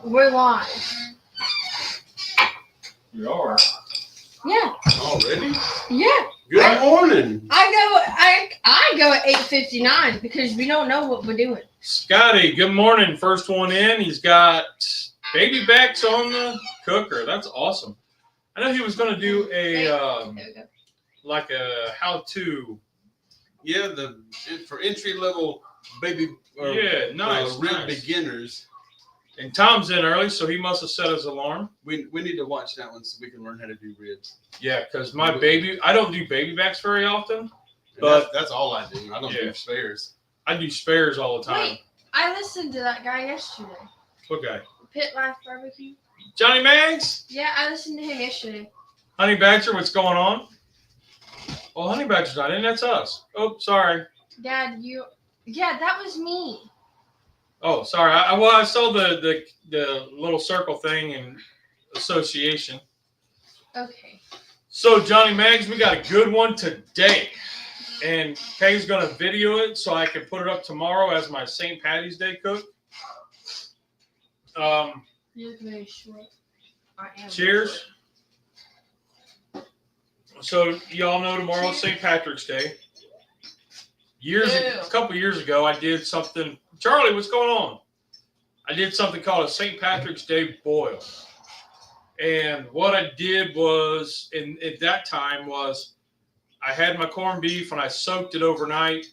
We're live. You are? Yeah. Already? Yeah. Good morning. I go at 8:59 because we don't know what we're doing. Scotty, good morning. First one in. He's got baby backs on the cooker. That's awesome. I know he was going to do like a how-to. Yeah, for entry-level baby nice, rib beginners. And Tom's in early, so he must have set his alarm. We need to watch that one so we can learn how to do ribs. Yeah, because I don't do baby backs very often. But that's all I do. I don't do spares. I do spares all the time. Wait, I listened to that guy yesterday. What guy? Pitlifebbqpodcast. Johnny Mags? Yeah, I listened to him yesterday. Honey Badger, what's going on? Well, Honey Badger's not in. That's us. Oh, sorry. Dad, Yeah, that was me. Oh, sorry. I saw the little circle thing in association. Okay. So, Johnny Mags, we got a good one today. And Kay's going to video it so I can put it up tomorrow as my St. Patties Day cook. You look very short. I am. Cheers. So, y'all know tomorrow's St. Patrick's Day. A couple years ago, I did something. Charlie, what's going on? I did something called a St. Patrick's Day Boil. And what I did was, at that time, was I had my corned beef and I soaked it overnight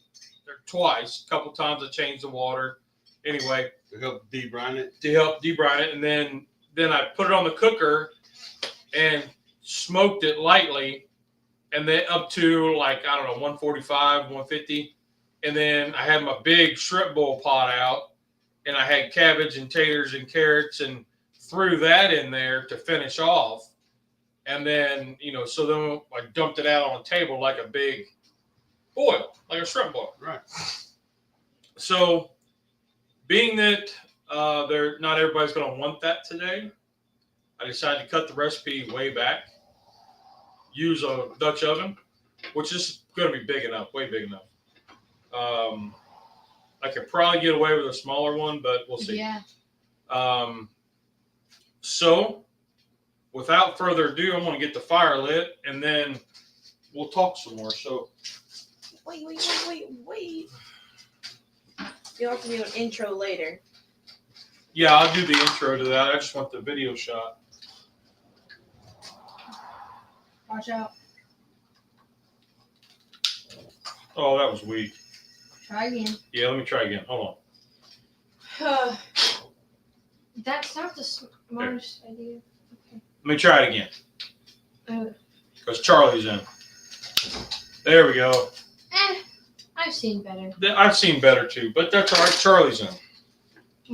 twice. A couple times I changed the water. Anyway. To help debrine it? To help debrine it. And then I put it on the cooker and smoked it lightly. And then up to 145, 150. And then I had my big shrimp bowl pot out. And I had cabbage and taters and carrots and threw that in there to finish off. And then, so then I dumped it out on the table like a big boil, like a shrimp boil. Right. So, being that not everybody's going to want that today, I decided to cut the recipe way back. Use a Dutch oven, which is going to be big enough, way big enough. I could probably get away with a smaller one, but we'll see. Yeah. So, without further ado, I'm going to get the fire lit, and then we'll talk some more. So, Wait. You'll have to do an intro later. yeah, I'll do the intro to that. I just want the video shot. Watch out. Oh, that was weak. Try again. Yeah, let me try again. Hold on. That's not the smartest idea. Okay. Let me try it again. Because Charlie's in. There we go. I've seen better. I've seen better too, but that's all right. Charlie's in.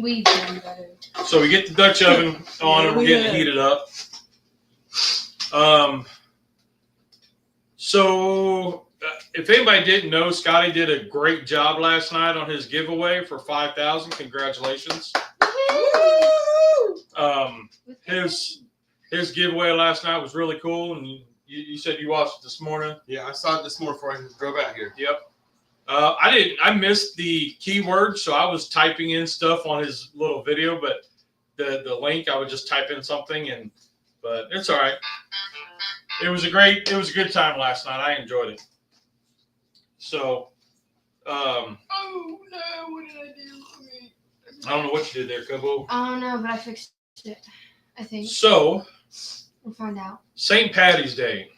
We've done better. So we get the Dutch oven on and we're getting it heated up. So if anybody didn't know, Scotty did a great job last night on his giveaway for 5,000. Congratulations. His giveaway last night was really cool, and you said you watched it this morning. Yeah, I saw it this morning before I drove out here. Yep. I missed the keywords, so I was typing in stuff on his little video, but the link, I would just type in something, but it's all right. It was a good time last night. I enjoyed it. So, Oh no! What did I do? I don't know what you did there, Kobo. I don't know, but I fixed it. I think. So, We'll find out. St. Patty's Day.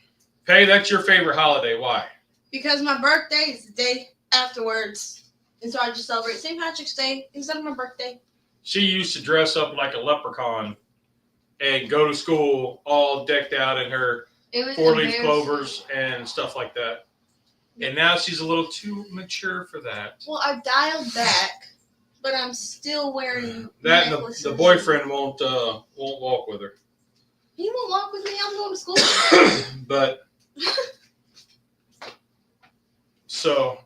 Hey, that's your favorite holiday. Why? Because my birthday is the day afterwards. And so I just celebrate St. Patrick's Day instead of my birthday. She used to dress up like a leprechaun and go to school all decked out in her four-leaf clovers and stuff like that. And now she's a little too mature for that. Well, I dialed back, but I'm still wearing that. And the boyfriend won't walk with her. He won't walk with me. I'm going to school. But so.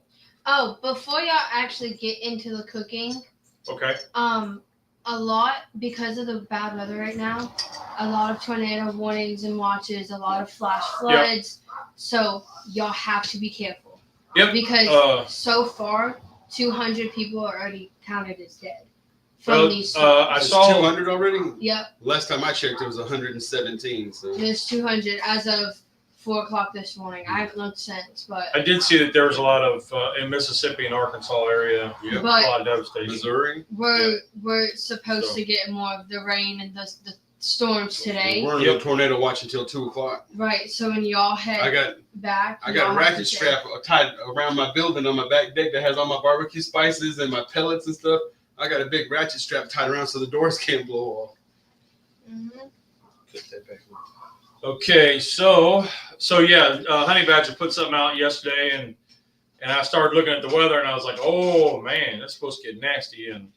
Oh, before y'all actually get into the cooking. Okay. A lot, because of the bad weather right now, a lot of tornado warnings and watches, a lot of flash floods. Yep. So y'all have to be careful. Yep. Because so far, 200 people are already counted as dead from these. I It's saw 200 already. Yep, Last time I checked, it was 117. So there's 200 as of 4:00 this morning. I haven't looked since, but I did see that there was a lot of in Mississippi and Arkansas area, yeah, a But- lot of devastation. Missouri. we're supposed So- to get more of the rain and the storms today. We're in a tornado watch until 2 o'clock. Right. So when y'all head I got back, a y'all have ratchet to strap tied around my building on my back deck that has all my barbecue spices and my pellets and stuff. I got a big ratchet strap tied around so the doors can't blow off. Mhm. Okay, so yeah, Honey Badger put something out yesterday, and I started looking at the weather, and I was like, oh man, it's supposed to get nasty. And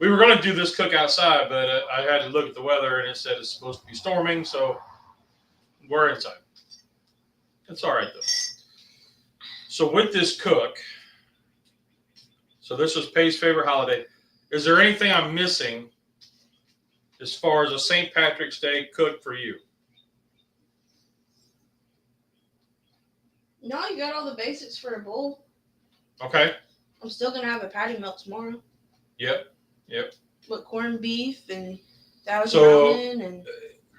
we were going to do this cook outside, but I had to look at the weather, and it said it's supposed to be storming, so we're inside. It's all right though. So with this cook, so this was Paige's favorite holiday. Is there anything I'm missing as far as a St. Patrick's Day cook for you? No, you got all the basics for a bowl. Okay. I'm still gonna have a patty melt tomorrow Yep. with corned beef and Thousand So- Island and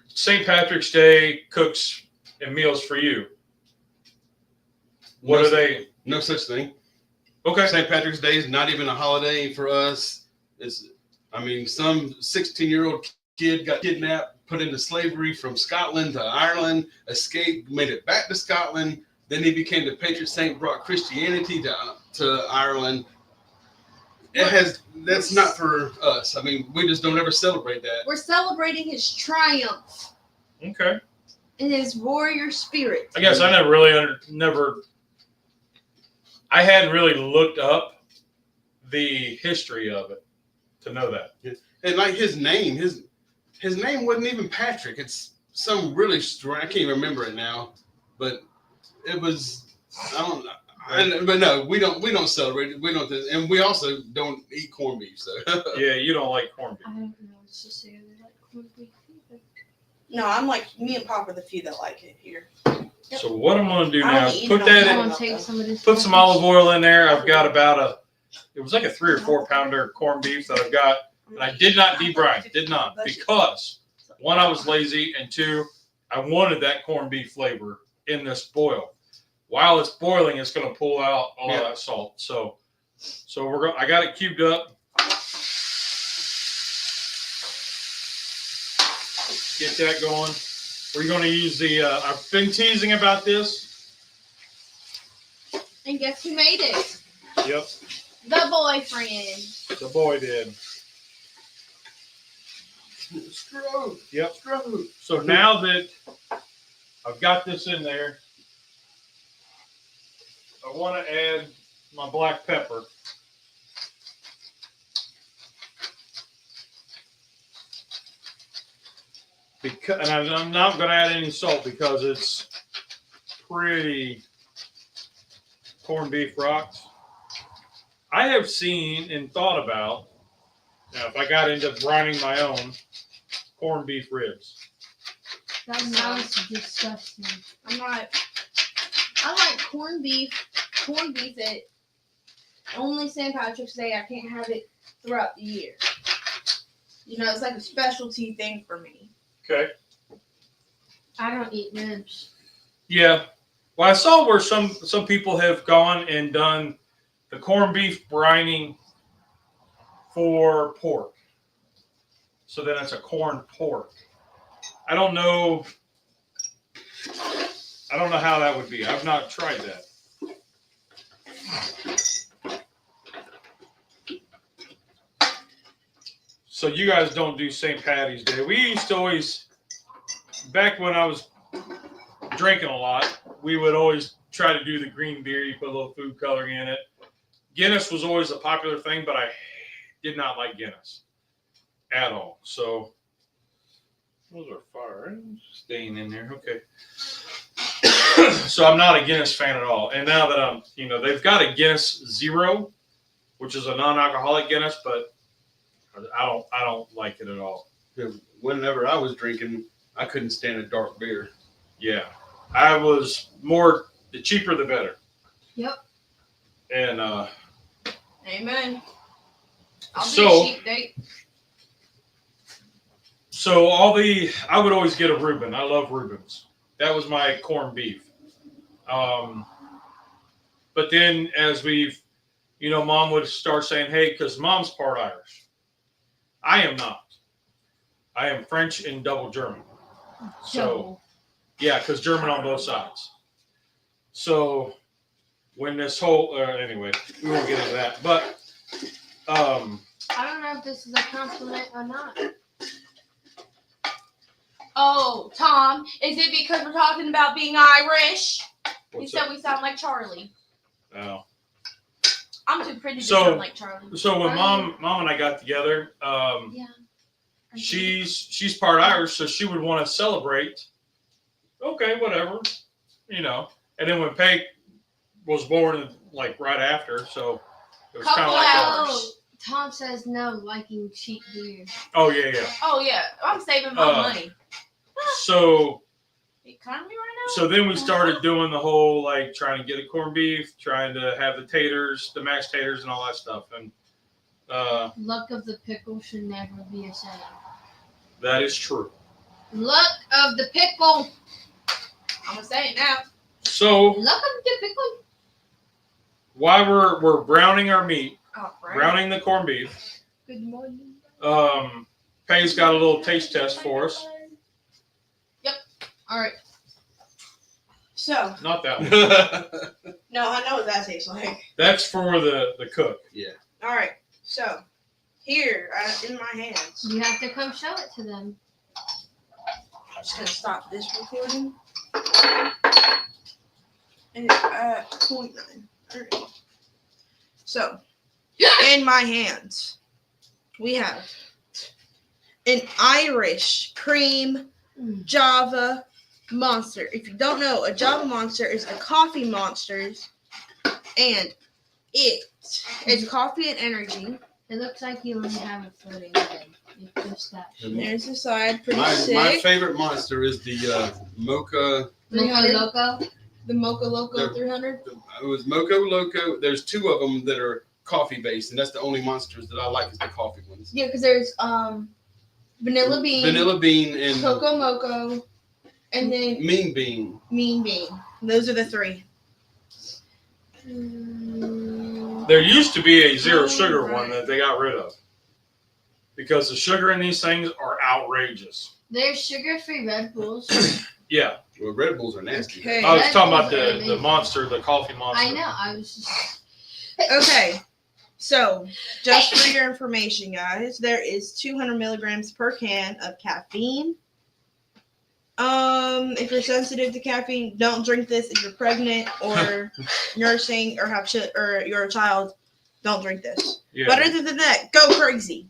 St. Patrick's Day cooks and meals for you. What No are they? No such thing. Okay. St. Patrick's Day is not even a holiday for us. Some 16-year-old kid got kidnapped, put into slavery from Scotland to Ireland, escaped, made it back to Scotland. Then he became the patron saint, brought Christianity to Ireland. That's not for us. I mean, we just don't ever celebrate that. we're celebrating his triumph Okay. and his warrior spirit. I guess I never really I hadn't really looked up the history of it to know that. And like his name wasn't even Patrick. It's some really strange. I can't even remember it now, but it was. I don't know. But no, we don't celebrate it. We don't, and we also don't eat corned beef. So Yeah, you don't like corned beef. I don't know what to say. They like corned beef either. No, I'm like me and Pop are the few that like it here. Yep. So what I'm going to do I now only is eat put it on that Saturday. in, I'm gonna take some of this. put some olive oil in there. I've got about it was like a 3 or 4 pounder corned beef that I've got. And I did not debrine, did not, because 1, I was lazy, and 2, I wanted that corned beef flavor in this boil. While it's boiling, it's going to pull out all that salt. So I got it cubed up. Get that going. We're going to use I've been teasing about this. And guess who made it? Yep, The boyfriend. the boy did. Screw. Yep. So now that I've got this in there, I want to add my black pepper. And I'm not going to add any salt because it's pretty corned beef rocks. I have seen and thought about, now if I got into brining my own, corned beef ribs. That sounds disgusting. I'm not. I like corned beef. Corned beef that only St. Patrick's Day. I can't have it throughout the year. You know, it's like a specialty thing for me. Okay. I don't eat ribs. Yeah. Well, I saw where some people have gone and done the corned beef brining for pork. So then it's a corned pork. I don't know how that would be. I've not tried that. So you guys don't do St. Patty's Day. We used to always, back when I was drinking a lot, we would always try to do the green beer. You put a little food coloring in it. Guinness was always a popular thing, but I did not like Guinness at all. So those are fire staying in there. Okay. So I'm not a Guinness fan at all. And now that they've got a Guinness Zero, which is a non-alcoholic Guinness, but I don't like it at all. Whenever I was drinking, I couldn't stand a dark beer. Yeah. I was more, the cheaper the better. Yep. And Amen. I'll So- be a cheap date. So I would always get a Reuben. I love Reubens. That was my corned beef. But then as Mom would start saying, hey, because Mom's part Irish. I am not. I am French and double German. So, yeah, because German on both sides. So when this whole, anyway, we won't get into that. But, I don't know if this is a compliment or not. Oh, Tom, is it because we're talking about being Irish? You what's said up? we sound like Charlie. Oh. I'm too pretty to So- sound like Charlie. So when Mom and I got together, Yeah. she's part Irish, so she would want to celebrate. Okay, whatever, And then when Peg was born, like right after, so it was kind Couple of like that. hours. Oh, Tom says no, liking cheap beer. Oh yeah. Oh, yeah. I'm saving my money. So Economy right now? so then we started doing the whole like trying to get a corned beef, trying to have the taters, the mashed taters, and all that stuff, and Luck of the pickle should never be a saying. that is true. Luck of the pickle. I'm going to say it now. So Luck of the pickle. while we're browning our meat, Oh, right. browning the corned beef, Good morning. Peg's got a little taste test for us. All right. So, Not that one. no, I know what that tastes like. That's for the cook. All right. So, here in my hands, You have to come show it to them. I'm just going to stop this recording. And it's at 0.9. All right. So, in my hands, we have an Irish cream Java monster. If you don't know, a Java monster is a coffee monsters, and it's coffee and energy. It looks like you only have a floating head. It's just that. There's the side, pretty my sick. favorite monster is the Mocha. Mocha 300. Loco. The Mocha Loco The- 300. It was Mocha Loco. There's two of them that are coffee based, and that's the only monsters that I like is the coffee ones. Yeah, because there's vanilla bean, Vanilla bean and cocoa mocha, and then mean bean. mean bean. Those are the three. There used to be a zero sugar one that they got rid of because the sugar in these things are outrageous. There's sugar-free Red Bulls. Yeah, Well, Red Bulls are nasty. Okay. I was Red talking about Bulls are the amazing. monster, the coffee monster. I know. I was just. Okay, so just for your information, guys, there is 200 milligrams per can of caffeine. If you're sensitive to caffeine, don't drink this. If you're pregnant or nursing or or you're a child, don't drink this. Yeah. But other than that, go crazy.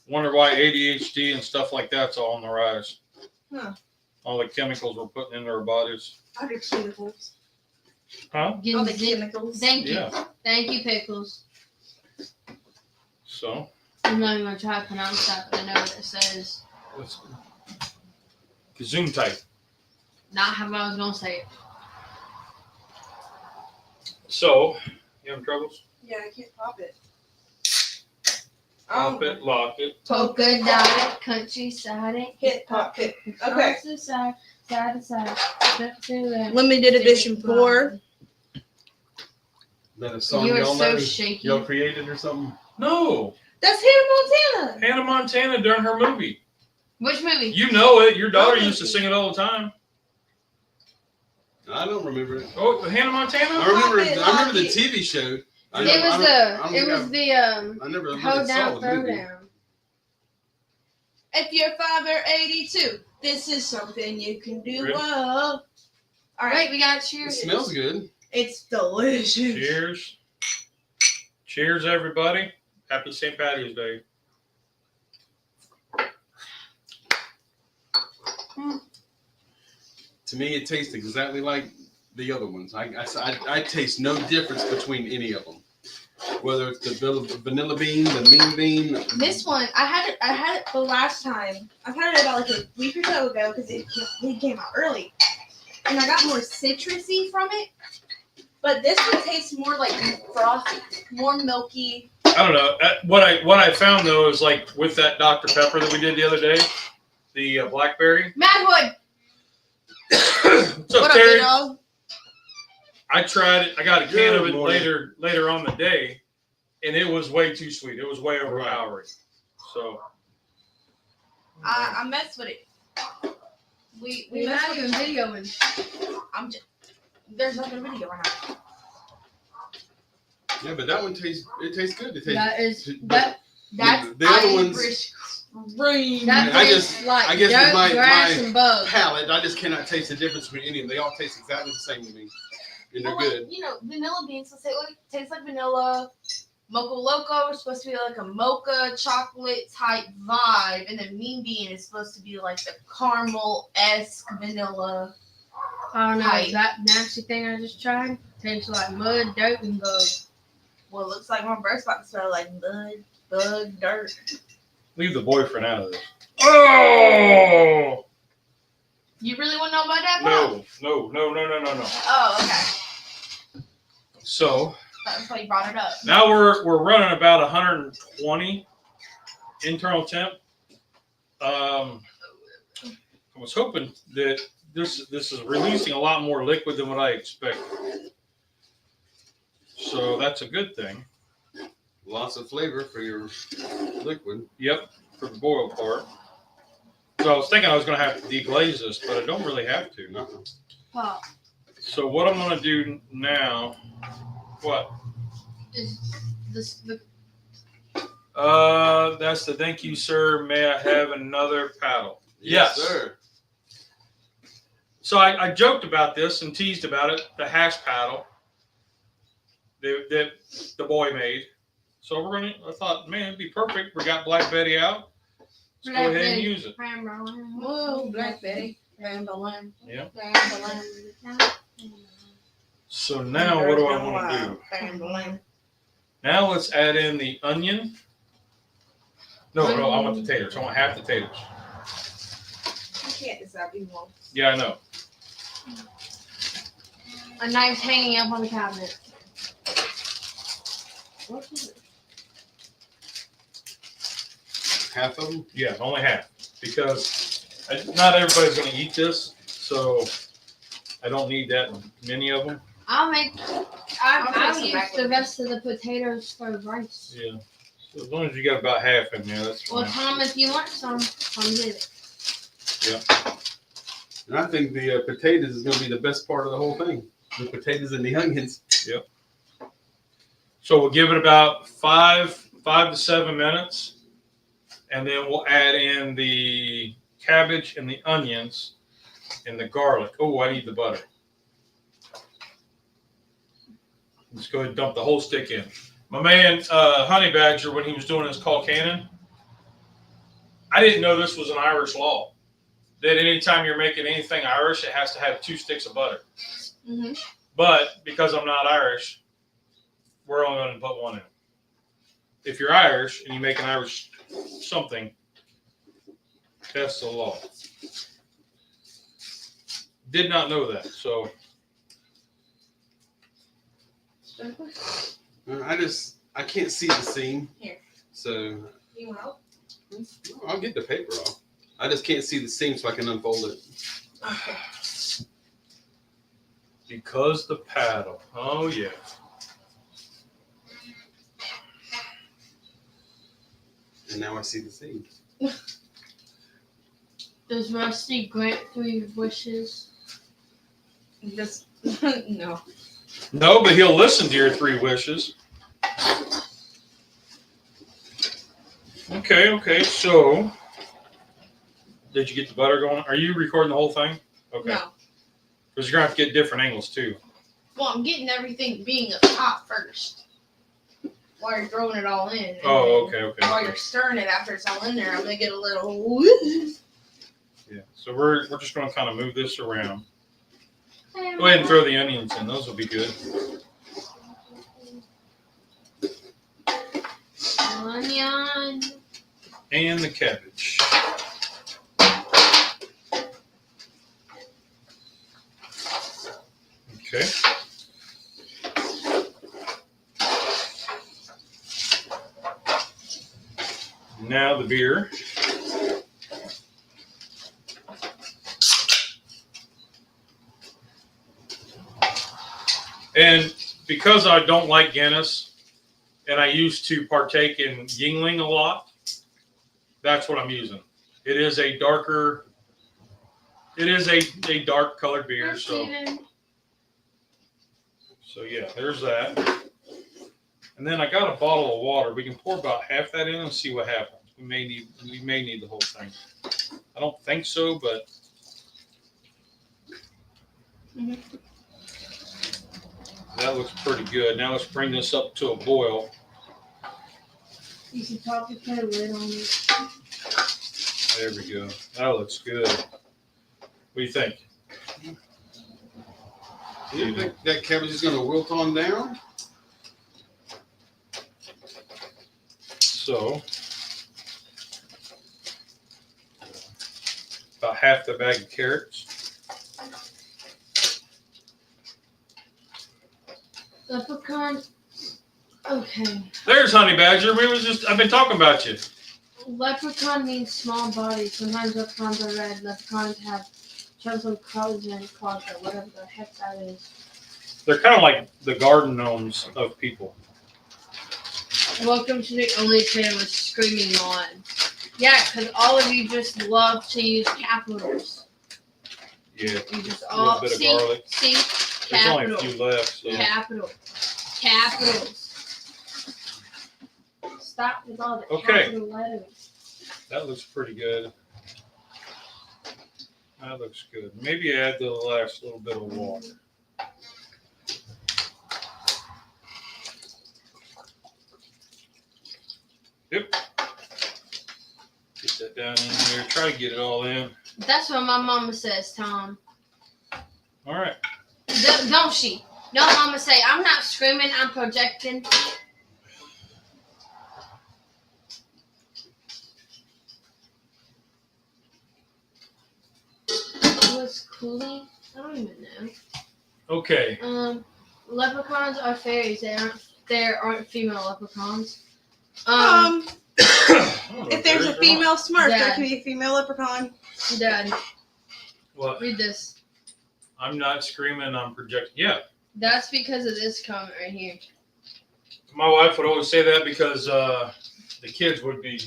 Wonder why ADHD and stuff like that's all on the rise. Huh. All the chemicals we're putting into our bodies. Other chemicals. Huh? Getting All the zit- chemicals. Thank you. Yeah. Thank you, Pickles. So I'm not even going to try to pronounce that, but I know what it says. let's Zoom type. Not how I was going to say it. So you having troubles? Yeah, I can't pop it. Pop it, lock it. Polka dot, countryside. Hit pop it. Okay. Side to side, side to side. Left to left. Limited edition 4. That a song You are y'all so know? shaky. Y'all created or something? No, That's Hannah Montana. Hannah Montana during her movie. Which movie? You know it. Your daughter used to sing it all the time. I don't remember it. Oh, Hannah Montana. I remember the Lock it. TV show. I It don't- I was don't- the I never really hold saw down, the throw movie. down. If you're 5 or 82, this is something you can do Ready? well. All Wait, right. we got It cheers. smells good. It's delicious. Cheers. Cheers, everybody. Happy St. Patty's Day. To me, it tastes exactly like the other ones. I taste no difference between any of them. Whether it's the vanilla bean, the mean bean. This one, I had it the last time. I've had it about like a week or so ago because it came out early, and I got more citrusy from it. But this one tastes more like frothy, more milky. I don't know. What I found though is like with that Dr. Pepper that we did the other day, the blackberry. Madwood. What's up, What up, Terry? big dog? I tried it. I got a can of it Good morning. later on the day, and it was way too sweet. It was way overpowering. So I messed with it. We We're messed not with even it. videoing. I'm just. There's nothing video right now. Yeah, but that one tastes good. It tastes. That is but that's the other ones. Irish cream. that I tastes just- like I guess with dirt, my- grass, my and bugs. Palate, I just cannot taste the difference between any of them. They all taste exactly the same to me, and they're Well, good. like, you know, vanilla beans will taste like vanilla. Mocha Loco is supposed to be like a mocha chocolate type vibe, and then Mean Bean is supposed to be like the caramel-esque vanilla. I don't know. Right. That nasty thing I just tried tastes like mud, dirt, and bugs. Well, it looks like my breath's about to smell like mud, bug, dirt. leave the boyfriend out of this. Oh You really want to know about that, Bob? no. Oh, okay. So That's why you brought it up. now we're running about 120 internal temp. I was hoping that this is releasing a lot more liquid than what I expected. So that's a good thing. Lots of flavor for your liquid. Yep, for the boil part. So I was thinking I was going to have to deglaze this, but I don't really have to. Uh-uh. Pop So what I'm going to do now, what? is this the That's the thank you, sir. May I have another paddle? Yes, Yes. sir. So I joked about this and teased about it, the hash paddle that the boy made. So I thought, man, it'd be perfect. We got Black Betty out. Let's go ahead and use it. Whoa, Black Betty. Ramblin'. Yeah. Ramblin'. So now what do I want to do? Ramblin'. Now let's add in the onion. No, I want the taters. I want half the taters. You can't decide what you want. Yeah, I know. a knife hanging up on the cabinet. What is it? Half of them? Yeah, only half. Because not everybody's going to eat this. So I don't need that many of them. I'll I'll use back the with rest of the potatoes for rice. Yeah. So as long as you got about half in there, that's fine. Well, Tom, if you want some, come get it. And I think the potatoes is going to be the best part of the whole thing. The potatoes and the onions. So we'll give it about 5 to 7 minutes. And then we'll add in the cabbage and the onions and the garlic. Oh, I need the butter. Let's go ahead and dump the whole stick in. My man, Honey Badger, when he was doing his call cannon, I didn't know this was an Irish law. That anytime you're making anything Irish, it has to have 2 sticks of butter. Mm-hmm. But because I'm not Irish, we're only going to put 1 in. If you're Irish and you make an Irish something, that's the law. Did not know that. So I can't see the seam. Here. So You want help? I'll get the paper off. I just can't see the seam so I can unfold it. Okay. because the paddle. Oh yeah. And now I see the seam. Does Rusty grant 3 wishes? Just no. No, but he'll listen to your 3 wishes. Okay. So, did you get the butter going? Are you recording the whole thing? Okay. No. Because you're going to have to get different angles too. Well, I'm getting everything being up top first. While you're throwing it all in. And Oh, then okay. While you're stirring it after it's all in there, I'm gonna get a little. Yeah. So we're just going to kind of move this around. Go ahead and throw the onions in. Those will be good. Onion. And the cabbage. Okay. Now the beer. And because I don't like Guinness, and I used to partake in Yingling a lot, that's what I'm using. It is a darker, it is a dark colored beer. So yeah, there's that. And then I got a bottle of water. We can pour about half that in and see what happens. We may need the whole thing. I don't think so, but that looks pretty good. Now let's bring this up to a boil. You should probably put a lid on it. There we go. That looks good. What do you think? Do you think that cabbage is going to wilt on down? So, about half the bag of carrots. Leprechaun. Okay. There's Honey Badger. I've been talking about you. Leprechaun means small body. Sometimes leprechauns are red. Leprechauns have chunks of colors and claws or whatever the heck that is. They're kind of like the garden gnomes of people. Welcome to the only channel with screaming on. Yeah, because all of you just love to use capitals. Yeah. You just A all little bit of garlic. see There's only a capital. few left. So. Capitals. Stop with all the capital letters. That looks pretty good. That looks good. Maybe add the last little bit of water. Yep. Get that down in there. Try to get it all in. That's what my mama says, Tom. All right. Don't she? No, mama say, I'm not screaming, I'm projecting. What's cooling? I don't even know. Okay. Leprechauns are fairies. There aren't female leprechauns. If there's a female Smurf, Dad. there can be a female leprechaun. Dad, What? read this. I'm not screaming, I'm projecting. Yeah. That's because of this comment right here. My wife would always say that because the kids would be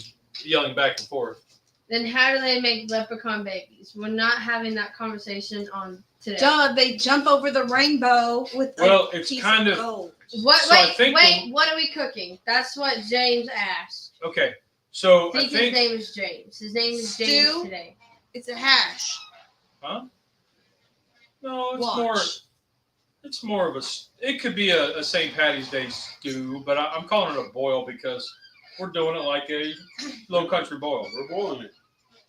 yelling back and forth. Then how do they make leprechaun babies? We're not having that conversation on today. Duh, they jump over the rainbow with Well, a it's piece kind of gold. What? So I Wait, think what are we cooking? That's what James asked. okay. So I think his name is James. His name is James Stew? today. It's a hash. Huh? No, Watch. it's more of a. It could be a St. Patty's Day stew, but I'm calling it a boil because we're doing it like a low country boil. We're boiling it.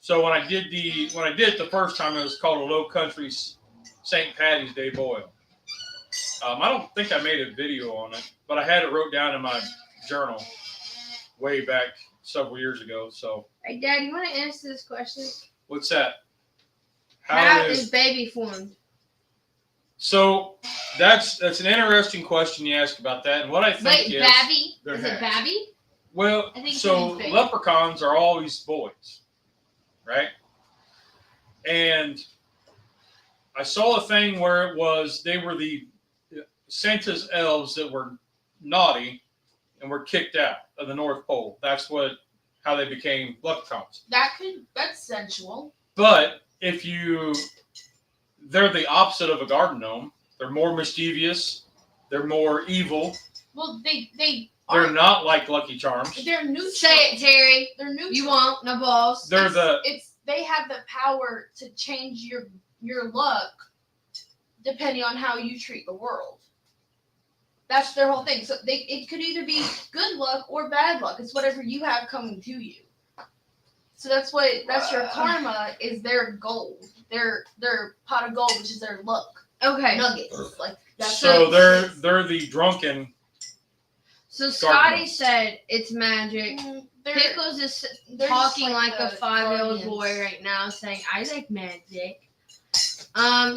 So when I did it the first time, it was called a low country St. Patty's Day Boil. I don't think I made a video on it, but I had it wrote down in my journal way back several years ago. So, Hey, Dad, you want to answer this question? what's that? How is baby formed? So that's an interesting question you ask about that, and what I think Wait, is Babby? they're Is it hatched. Babby? Well, I think so it means baby. leprechauns are always boys, right? And I saw a thing where they were the Santa's elves that were naughty and were kicked out of the North Pole. That's how they became leprechauns. That's sensual. But they're the opposite of a garden gnome. They're more mischievous. They're more evil. Well, They're not like Lucky Charms. They're neutral. Say it, Terry. They're neutral. You won't. No balls. They have the power to change your luck depending on how you treat the world. That's their whole thing. So it could either be good luck or bad luck. It's whatever you have coming to you. So that's your karma is their gold. Their pot of gold, which is their luck. Okay. Nuggets. Like that's So they're the drunken. So Scotty Gardeners. said it's magic. Pickles is talking like a 5-year-old boy right now, saying, I like magic.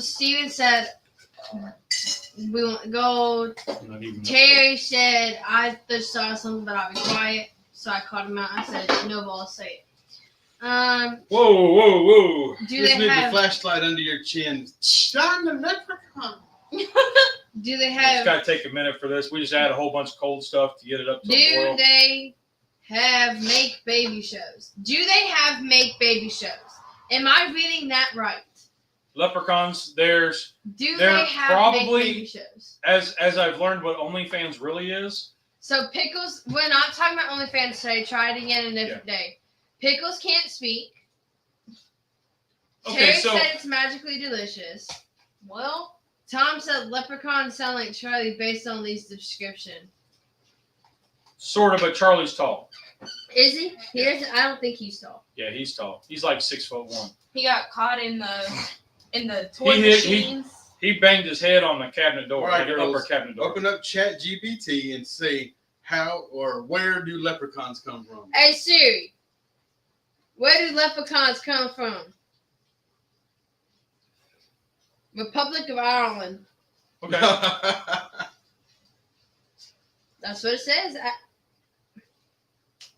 Steven said, we want gold. Not even Terry said, I just saw something, but I'll be quiet. So I called him out. I said, no balls, say it. Whoa. Do Just they need have? the flashlight under your chin. Shine the leprechaun. Do they It's have? got to take a minute for this. We just add a whole bunch of cold stuff to get it up to a Do boil. they have make baby shows? Do they have make baby shows? Am I reading that right? Leprechauns, Do They're they have probably- make baby shows? as I've learned what OnlyFans really is. So Pickles, we're not talking about OnlyFans today. Try it again a different day. Pickles can't speak. Okay, Terry so said it's magically delicious. Well, Tom said leprechauns sound like Charlie based on Lee's description. sort of, but Charlie's tall. Is he? I don't think he's tall. Yeah, he's tall. He's like 6'1". he got caught in the toy He machines. He banged his head on the cabinet door, All right, like an girls, upper cabinet door. Open up ChatGPT and see how or where do leprechauns come from. Hey Siri, where do leprechauns come from? Republic of Ireland. Okay. That's what it says.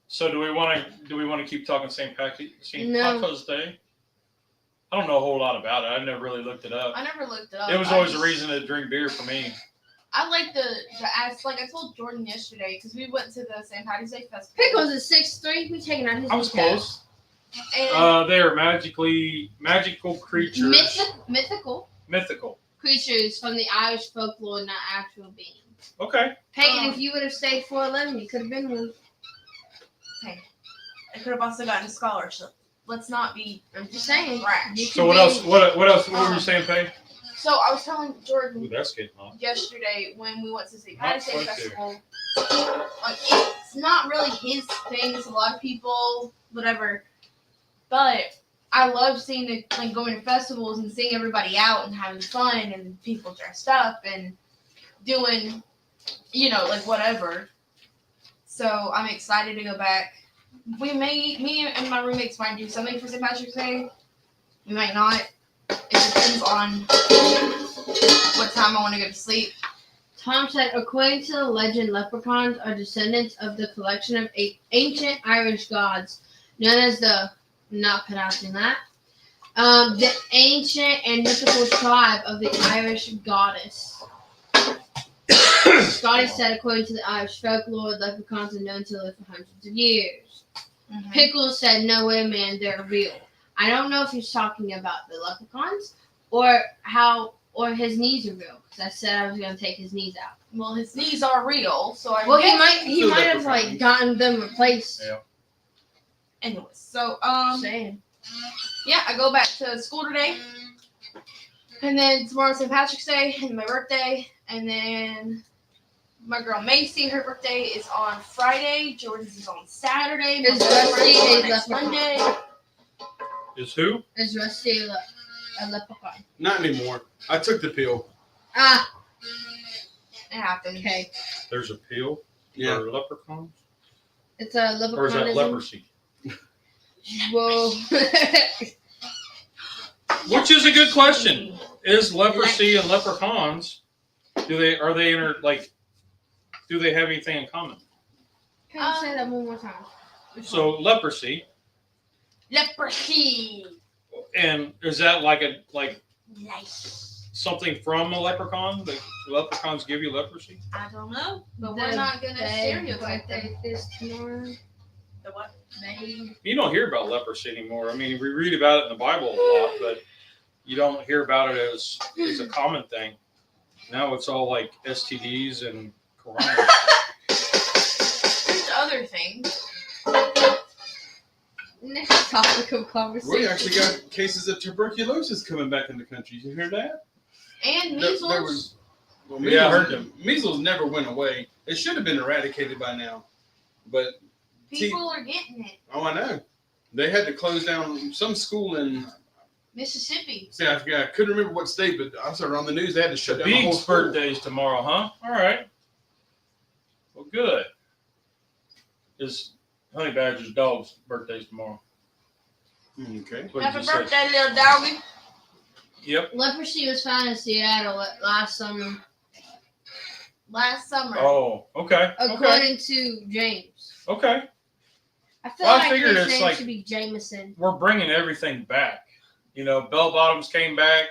So do we want to keep talking St. Patrick's Day? I don't know a whole lot about it. I never really looked it up. I never looked it up. It was always a reason to drink beer for me. I like the ask. Like I told Jordan yesterday, because we went to the St. Patties Day Festival. Pickles is 6'3". We taking out his I was kneecap. close. And They are magical creatures. Mythical creatures from the Irish folklore, not actual beings. Okay. Peyton, if you would have stayed 4'11", you could have been one. I could have also gotten a scholarship. Let's not be. I'm just saying. Rash. You So could what be- else? What else? What were you saying, Pay? So I was telling Ooh, Jordan that's getting hot. yesterday when we went to St. Not Patties Day quite Festival. Like it's not really his thing. It's a lot of people, whatever. But I love seeing going to festivals and seeing everybody out and having fun and people dressed up and doing, whatever. So I'm excited to go back. Me and my roommates might do something for St. Patrick's Day. We might not. It depends on what time I want to go to sleep. Tom said, according to the legend, leprechauns are descendants of the collection of ancient Irish gods known as the, not pronouncing that, the ancient and mythical tribe of the Irish goddess. Scotty said, according to the Irish folklore, leprechauns are known to live for hundreds of years. Mm-hmm. Pickles said, no way, man, they're real. I don't know if he's talking about the leprechauns or his knees are real. Because I said I was going to take his knees out. Well, his knees are real, so I. Well, guess. he might have gotten them replaced. Yeah. Anyways, so Saying. yeah, I go back to school today, and then tomorrow's St. Patrick's Day and my birthday, and then my girl Macy, her birthday is on Friday. Jordan's is on Saturday. Is My Rusty birthday's a on next leprechaun? Monday. Is who? Is Rusty a leprechaun? Not anymore. I took the pill. Ah, It happens. okay. There's a pill Yeah. for leprechauns, It's a or is that leprechaun. leprosy? Whoa. Which is a good question. Is leprosy and leprechauns? Do they have anything in common? Can you say that one more time? So leprosy, Leprosy. and is that like Nice. something from a leprechaun? The leprechauns give you leprosy? I don't know, but The we're not gonna stereotype them. birthday is tomorrow. The what? You don't hear about leprosy anymore. I mean, we read about it in the Bible a lot, but you don't hear about it as a common thing. Now it's all like STDs and corona. There's other things. Next topic of conversation. We actually got cases of tuberculosis coming back in the country. You hear that? And There measles. was, well, Yeah, I heard measles, measles never went away. It should have been eradicated by now. But, People are getting it. oh, I know. They had to close down some school in, Mississippi. see, I couldn't remember what state, but I saw it on the news. They had to shut down the whole Beak's school. birthday's tomorrow, huh? All right. Well, good. His honey badger's dog's birthday's tomorrow. Okay. What did Happy you say? birthday, little doggy. Yep. Leprosy was found in Seattle last summer, Last summer. Oh, okay. Okay. according to James. Okay. I feel Well, I like figured his it's name like- should be Jameson. We're bringing everything back. You know, bell bottoms came back.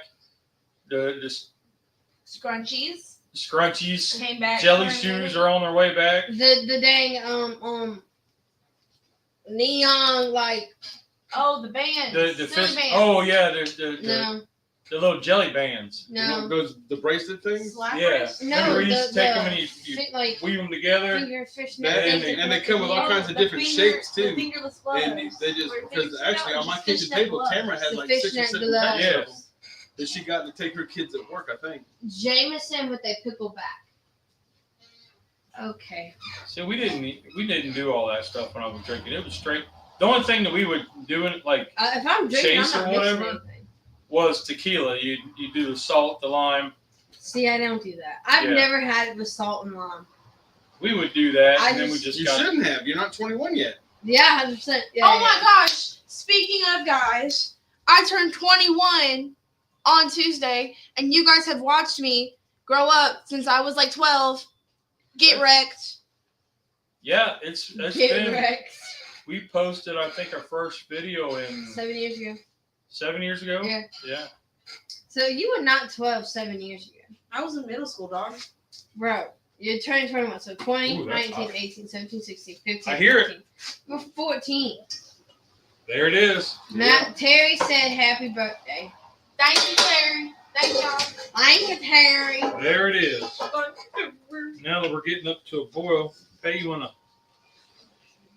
The Scrunchies scrunchies, came back. jelly for a shoes minute. are on their way back. The dang neon like Oh, the bands. The Silly fish. bands. Oh yeah, the little jelly bands. You know, no those the bracelet things. Slappers. Yeah. no Remember we used to take the them and you like weave them together. finger fishnet That, things and that they look come with all like- kinds of different shapes The too. fingerless gloves. And they just Or because fishnet- actually no, on my just kitchen fishnet table, gloves. Tamara had The like 6 or fishnet 7 gloves. packs of them Yes. that she got to take her kids at work. I think. Jameson with a pickleback. Okay. So we didn't do all that stuff when I was drinking. It was straight. The only thing that we would do it like If I'm drinking, Chase I'm or not whatever? missing anything. was tequila. You do the salt, the lime. See, I don't do that. I've Yeah. never had it with salt and lime. We would do that, I and then we just- just You got. shouldn't have. You're not 21 yet. Yeah, 100%. Yeah, Oh my gosh! Speaking of guys, I turned 21 on Tuesday, and you guys have watched me grow up since I was like 12. Get wrecked. Yeah, it's Get been. wrecked. We posted, I think, our first video in 7 years ago. 7 years ago. Yeah. Yeah. So you were not 12 7 years ago. I was in middle school, dog. Bro, you're turning 21. So 20, Ooh, that's 19, hot. 18, 17, 16, 15, I hear it. 14. You're 14. There it is. Matt Terry said happy birthday. Thank you, Terry. Thank y'all. Thank you, Terry. There it is. Now that we're getting up to a boil, hey, you wanna?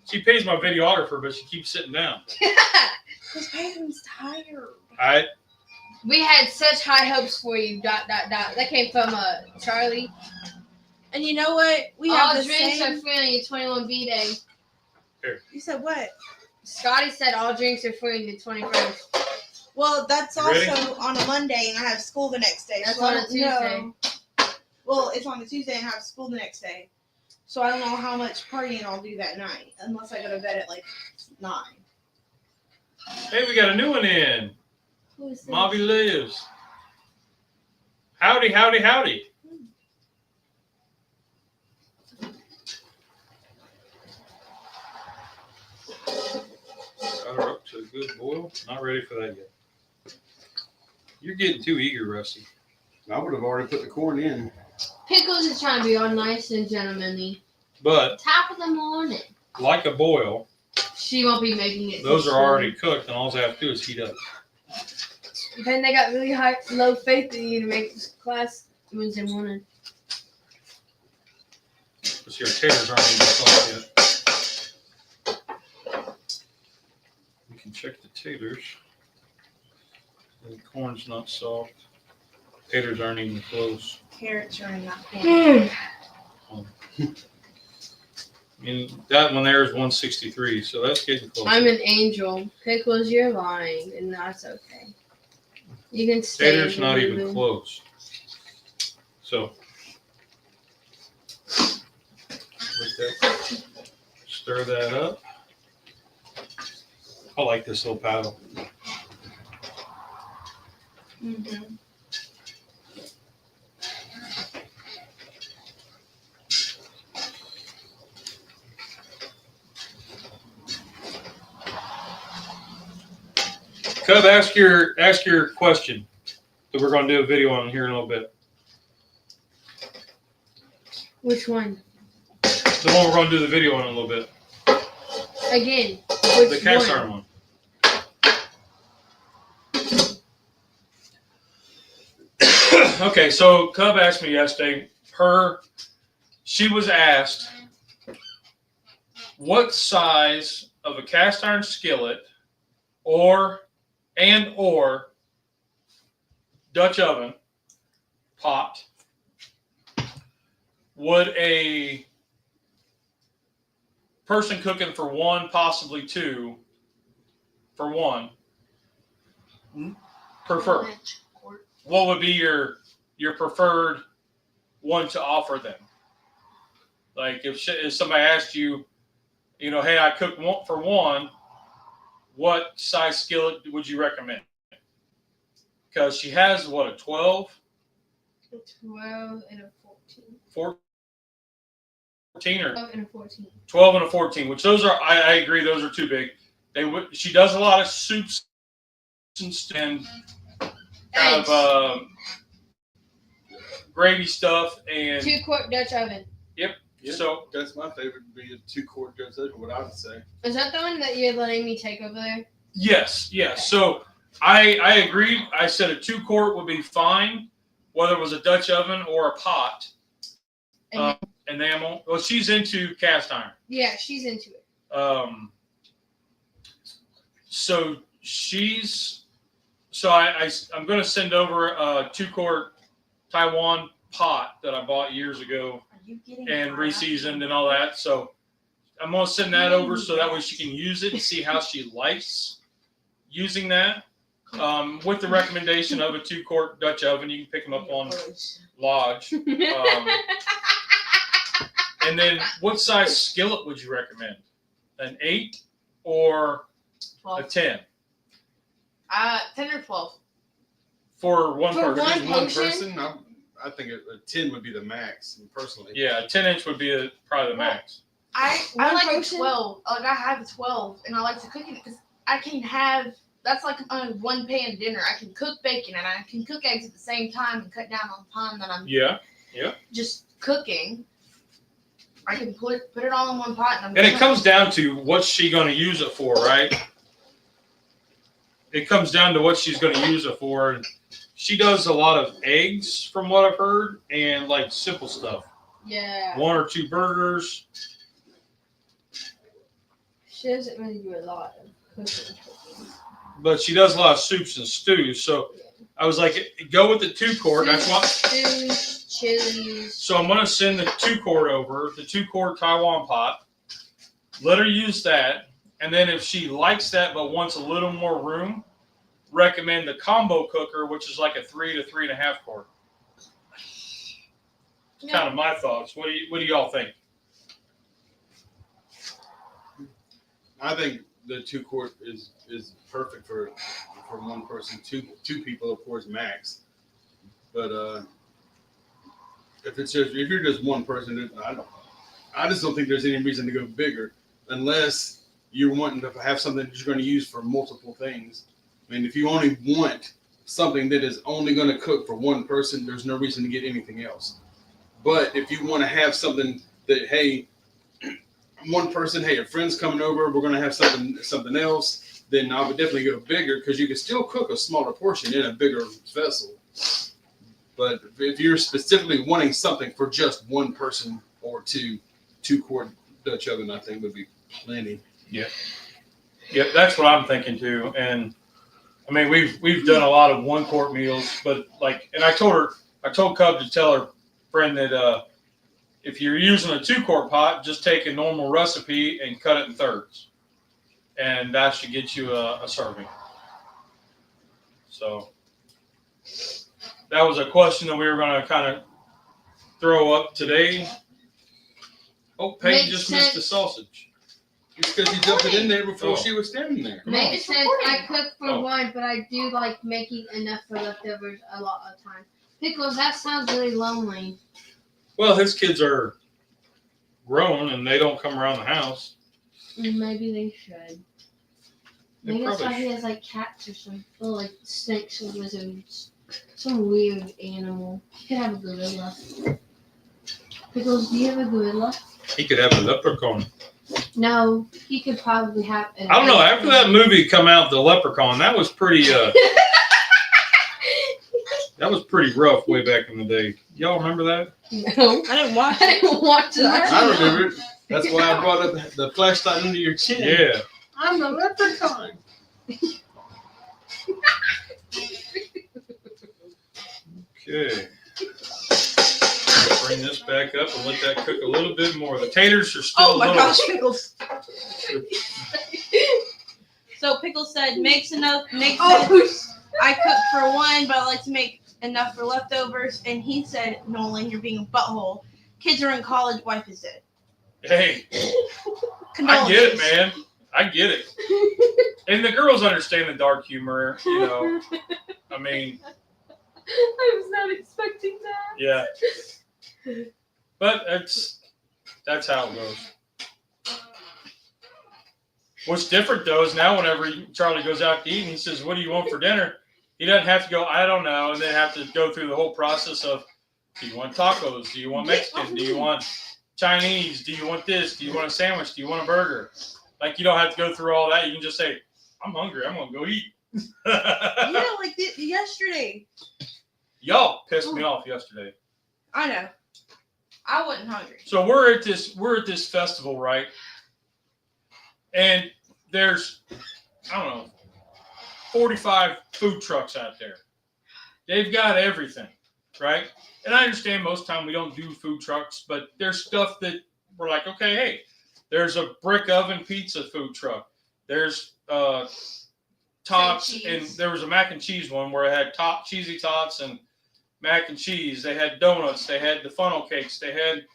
She pays my videographer, but she keeps sitting down. Because Peyton's tired. I We had such high hopes for you. ... That came from Charlie. And you know what? We All have the drinks same. are free on your 21B day. You said what? Scotty said all drinks are free on the 21st. Well, that's You also ready? on a Monday, and I have school the next day. That's so I on a don't Tuesday. know. Well, it's on a Tuesday, and I have school the next day. So I don't know how much partying I'll do that night, unless I go to bed at like 9. hey, we got a new one in. Who is this? Mobby lives. Howdy, howdy, howdy. Got her up to a good boil. Not ready for that yet. You're getting too eager, Rusty. I would have already put the corn in. Pickles is trying to be all nice and gentlemanly. But Top of the morning. like a boil, She won't be making it. those are already cooked, and all they have to do is heat up. Then they got really low faith in you to make this class Wednesday morning. Because your taters aren't even soft yet. We can check the taters. The corn's not soft. Taters aren't even close. Carrots are in that corner. And that one there is 163, so that's getting close. I'm an angel. Pickles, you're lying, and that's okay. You can stay. Taters not even close. So, with that, stir that up. I like this little paddle. Mm-hmm. Cub, ask your question that we're going to do a video on here in a little bit. Which one? The one we're going to do the video on in a little bit. Again. Which The cast one? iron one. Okay, so Cub asked me yesterday. She was asked what size of a cast iron skillet or Dutch oven pot would a person cooking for one, possibly two, for one, prefer? What would be your preferred one to offer them? Like if somebody asked you, hey, I cook one for one, what size skillet would you recommend? Because she has what, a 12? A 12 and a 14. or 12 and a 14. 12 and a 14, which those are, I agree, those are too big. She does a lot of soups and kind of gravy stuff and 2-quart Dutch oven. Yep. Yeah, So that's my favorite. Would be a 2-quart Dutch oven. What I would say. Is that the one that you're letting me take over there? yes. So I agreed. I said a 2-quart would be fine, whether it was a Dutch oven or a pot. Enamel. Well, she's into cast iron. Yeah, she's into it. So I'm going to send over a 2-quart Taiwan pot that I bought years ago and reseasoned and all that. So I'm going to send that over so that way she can use it and see how she likes using that. With the recommendation of a 2-quart Dutch oven, you can pick them up on Lodge. And then what size skillet would you recommend? An 8 or 12. a 10? 10 or 12. For one For person. one One person, I think a 10 would be the max, personally. Yeah, a 10-inch would be probably the max. I One like person? a 12. Like I have a 12, and I like to cook it because I can have. That's like a one-pan dinner. I can cook bacon and I can cook eggs at the same time and cut down on the time that I'm just cooking. I can put it all in one pot. And it comes down to what's she going to use it for, right? It comes down to what she's going to use it for. And she does a lot of eggs, from what I've heard, and like simple stuff. Yeah. 1 or 2 burgers. She doesn't really do a lot of cooking. But she does a lot of soups and stews. So I was like, go with the 2-quart. That's why. Stews, chilies. So I'm going to send the 2-quart over, the 2-quart Taiwan pot. Let her use that. And then if she likes that but wants a little more room, recommend the combo cooker, which is like a 3 to 3.5 quart. Yeah. Kind of my thoughts. What do y'all think? I think the 2-quart is perfect for one person. Two people, of course, max. But if you're just one person, I just don't think there's any reason to go bigger unless you're wanting to have something that you're going to use for multiple things. I mean, if you only want something that is only going to cook for one person, there's no reason to get anything else. But if you want to have something that, hey, one person, hey, a friend's coming over, we're going to have something else, then I would definitely go bigger because you can still cook a smaller portion in a bigger vessel. But if you're specifically wanting something for just one person or 2-quart Dutch oven, I think would be plenty. Yep, that's what I'm thinking too. And I mean, we've done a lot of 1-quart meals, but like, and I told Cub to tell her friend that if you're using a 2-quart pot, just take a normal recipe and cut it in thirds, and that should get you a serving. So that was a question that we were going to kind of throw up today. Oh, Peyton just missed the sausage. It's because you dumped it in there before she was standing there. Makes sense. I cook for one, but I do like making enough for leftovers a lot of times. Pickles, that sounds really lonely. Well, his kids are grown and they don't come around the house. Maybe they should. Maybe that's why he has like cats or something, or like snakes or lizards. Some weird animal. He could have a gorilla. Pickles, do you have a gorilla? He could have a leprechaun. No, he could probably have. I don't know. After that movie come out, The Leprechaun, that was pretty. That was pretty rough way back in the day. Y'all remember that? No, I didn't watch it. I remember it. That's why I brought up the flashlight under your chin. Yeah. I'm the leprechaun. Okay. Bring this back up and let that cook a little bit more. The taters are still Oh my little. gosh, Pickles. So Pickles said makes enough. Nick Oh, said I cook for one, but I like to make enough for leftovers. And he said, Nolan, you're being a butthole. Kids are in college. Wife is dead. Hey, I get it, man. I get it. And the girls understand the dark humor, you know. I mean, I was not expecting that. yeah. But That's how it goes. What's different though is now whenever Charlie goes out to eat and he says, "What do you want for dinner?" He doesn't have to go, "I don't know," and then have to go through the whole process of, do you want tacos? Do you want Mexican? Do you want Chinese? Do you want this? Do you want a sandwich? Do you want a burger? Like, you don't have to go through all that. You can just say, "I'm hungry. I'm going to go eat." Yeah, like yesterday. Y'all pissed me off yesterday. I know. I wasn't hungry. So we're at this festival, right? And there's, I don't know, 45 food trucks out there. They've got everything, right? And I understand most of the time we don't do food trucks, but there's stuff that we're like, okay, hey, there's a brick oven pizza food truck. There's tots, and there was a mac and cheese one where it had cheesy tots and mac and cheese. They had donuts. They had the funnel cakes. They had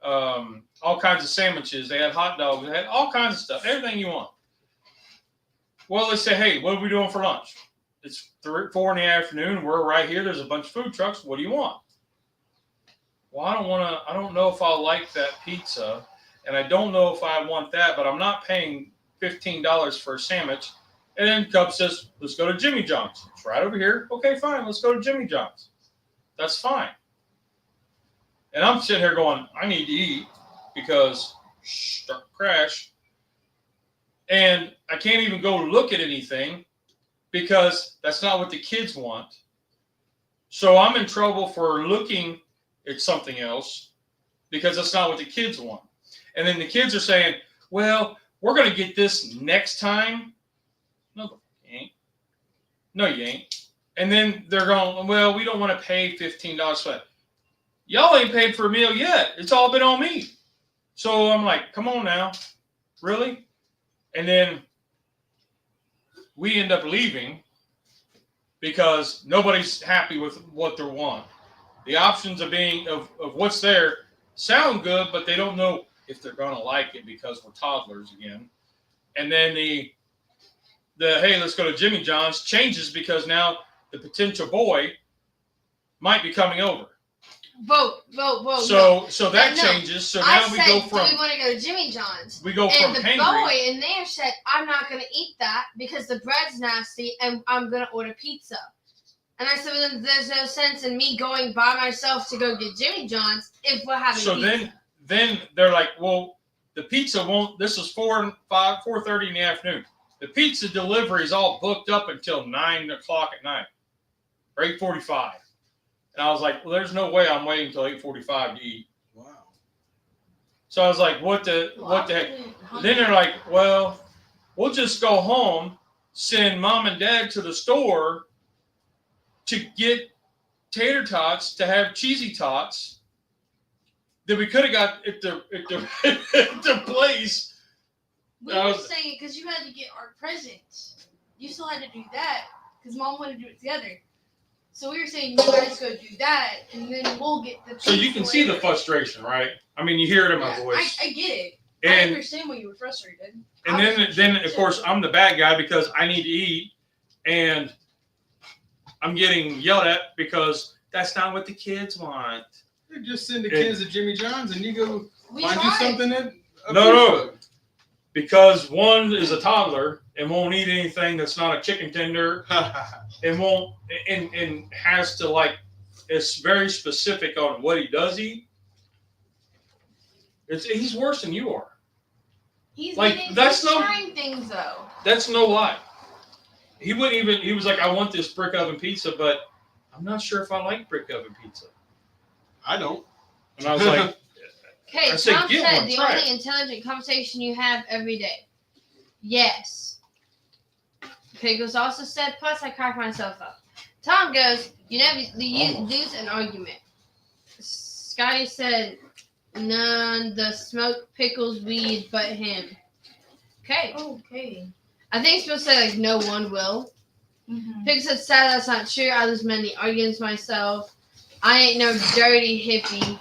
all kinds of sandwiches. They had hot dogs. They had all kinds of stuff. Everything you want. Well, they say, hey, what are we doing for lunch? It's 4 in the afternoon. We're right here. There's a bunch of food trucks. What do you want? Well, I don't know if I'll like that pizza, and I don't know if I want that, but I'm not paying $15 for a sandwich. And then Cub says, let's go to Jimmy John's. It's right over here. Okay, fine. Let's go to Jimmy John's. That's fine. And I'm sitting here going, I need to eat because start to crash. And I can't even go look at anything because that's not what the kids want. So I'm in trouble for looking at something else because that's not what the kids want. And then the kids are saying, well, we're going to get this next time. No, you ain't. No, you ain't. And then they're going, well, we don't want to pay $15 for that. Y'all ain't paid for a meal yet. It's all been on me. So I'm like, come on now. Really? And then we end up leaving because nobody's happy with what they want. The options of what's there sound good, but they don't know if they're going to like it because we're toddlers again. And then the hey, let's go to Jimmy John's changes because now the potential boy might be coming over. Vote. So that changes. So now we go from. Do we want to go to Jimmy John's? We go from and the hangry. boy in there said, "I'm not going to eat that because the bread's nasty, and I'm going to order pizza." And I said, well, then "There's no sense in me going by myself to go get Jimmy John's if we're having pizza." So then they're like, "Well, the pizza won't." This is 4:30 in the afternoon. The pizza delivery is all booked up until 9 o'clock at night, or 8:45. And I was like, well, there's no way I'm waiting until 8:45 to eat. Wow. So I was like, what the heck? Then they're like, well, we'll just go home, send mom and dad to the store to get tater tots, to have cheesy tots that we could have got at the place. We were saying it because you had to get our presents. You still had to do that because mom wanted to do it together. So we were saying, you guys go do that, and then we'll get the. So you can see the frustration, right? I mean, you hear it in my voice. I get it. And, I understand why you were frustrated. And then of course, I'm the bad guy because I need to eat, and I'm getting yelled at because that's not what the kids want. You just send the kids to Jimmy John's, and you go find you something that. No. Because one is a toddler and won't eat anything that's not a chicken tender and won't and has to like it's very specific on what he does eat. He's worse than you are. He's like trying things though. That's no lie. He wouldn't even. He was like, I want this brick oven pizza, but I'm not sure if I like brick oven pizza. I don't. And I was like. Okay, Tom said the only intelligent conversation you have every day. Yes. Pickles also said, plus I cracked myself up. Tom goes, you never lose an argument. Scotty said, none the smoke pickles weed but him. Okay. Okay. I think it's supposed to say like no one will. Mm-hmm. Pickles said, sad that's not true. I lose many arguments myself. I ain't no dirty hippie.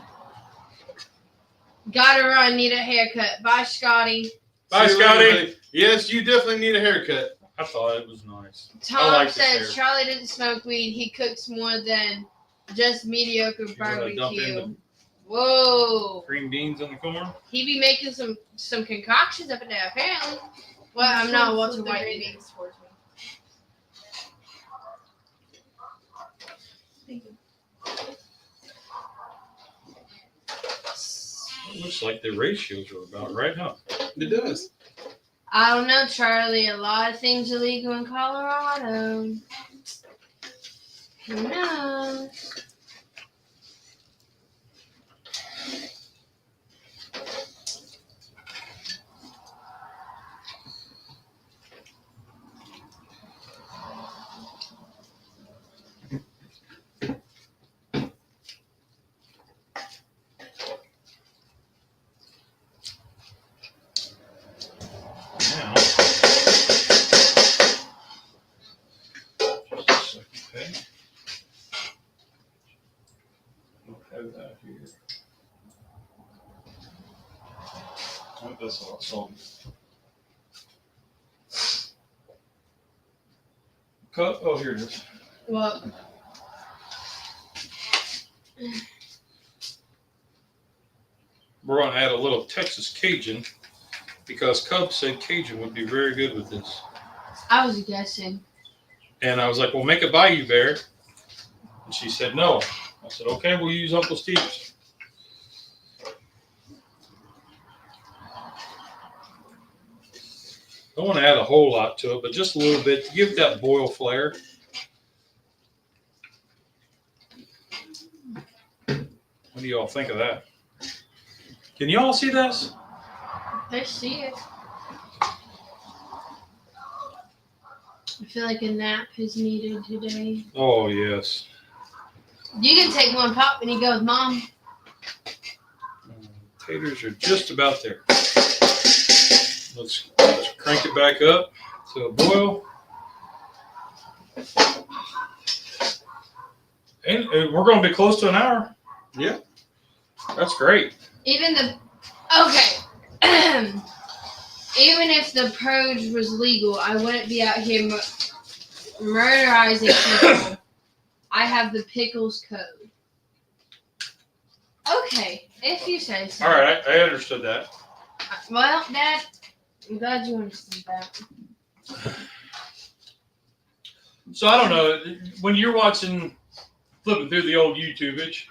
Gotta run, need a haircut. Bye, Scotty. Bye, Scotty. Yes, you definitely need a haircut. I thought it was nice. Tom said Charlie didn't smoke weed. He cooks more than just mediocre barbecue. Whoa. Green beans in the corn. He be making some concoctions up in there, apparently. Well, I'm not watching white beans towards me. Thank you. It looks like the ratios are about right, huh? It does. I don't know, Charlie. A lot of things are legal in Colorado. Who knows? Now, just a second, okay. Don't have that here. Oh, that's a lot of salt. Cut. Oh, here it is. Well, We're going to add a little Texas Cajun because Cub said Cajun would be very good with this. I was guessing. And I was like, well, make a Bayou Bear. And she said, no. I said, okay, we'll use Uncle Steve's. Don't want to add a whole lot to it, but just a little bit to give that boil flair. What do y'all think of that? Can you all see this? I see it. I feel like a nap is needed today. Oh, yes. You can take one pop and you go with Mom. Taters are just about there. Let's crank it back up to a boil. And we're going to be close to an hour. Yeah. That's great. Even if the purge was legal, I wouldn't be out here murderizing people. I have the pickles code. Okay, if you say so. All right, I understood that. Well, Dad, I'm glad you understood that. So I don't know, when you're flipping through the old YouTubeage,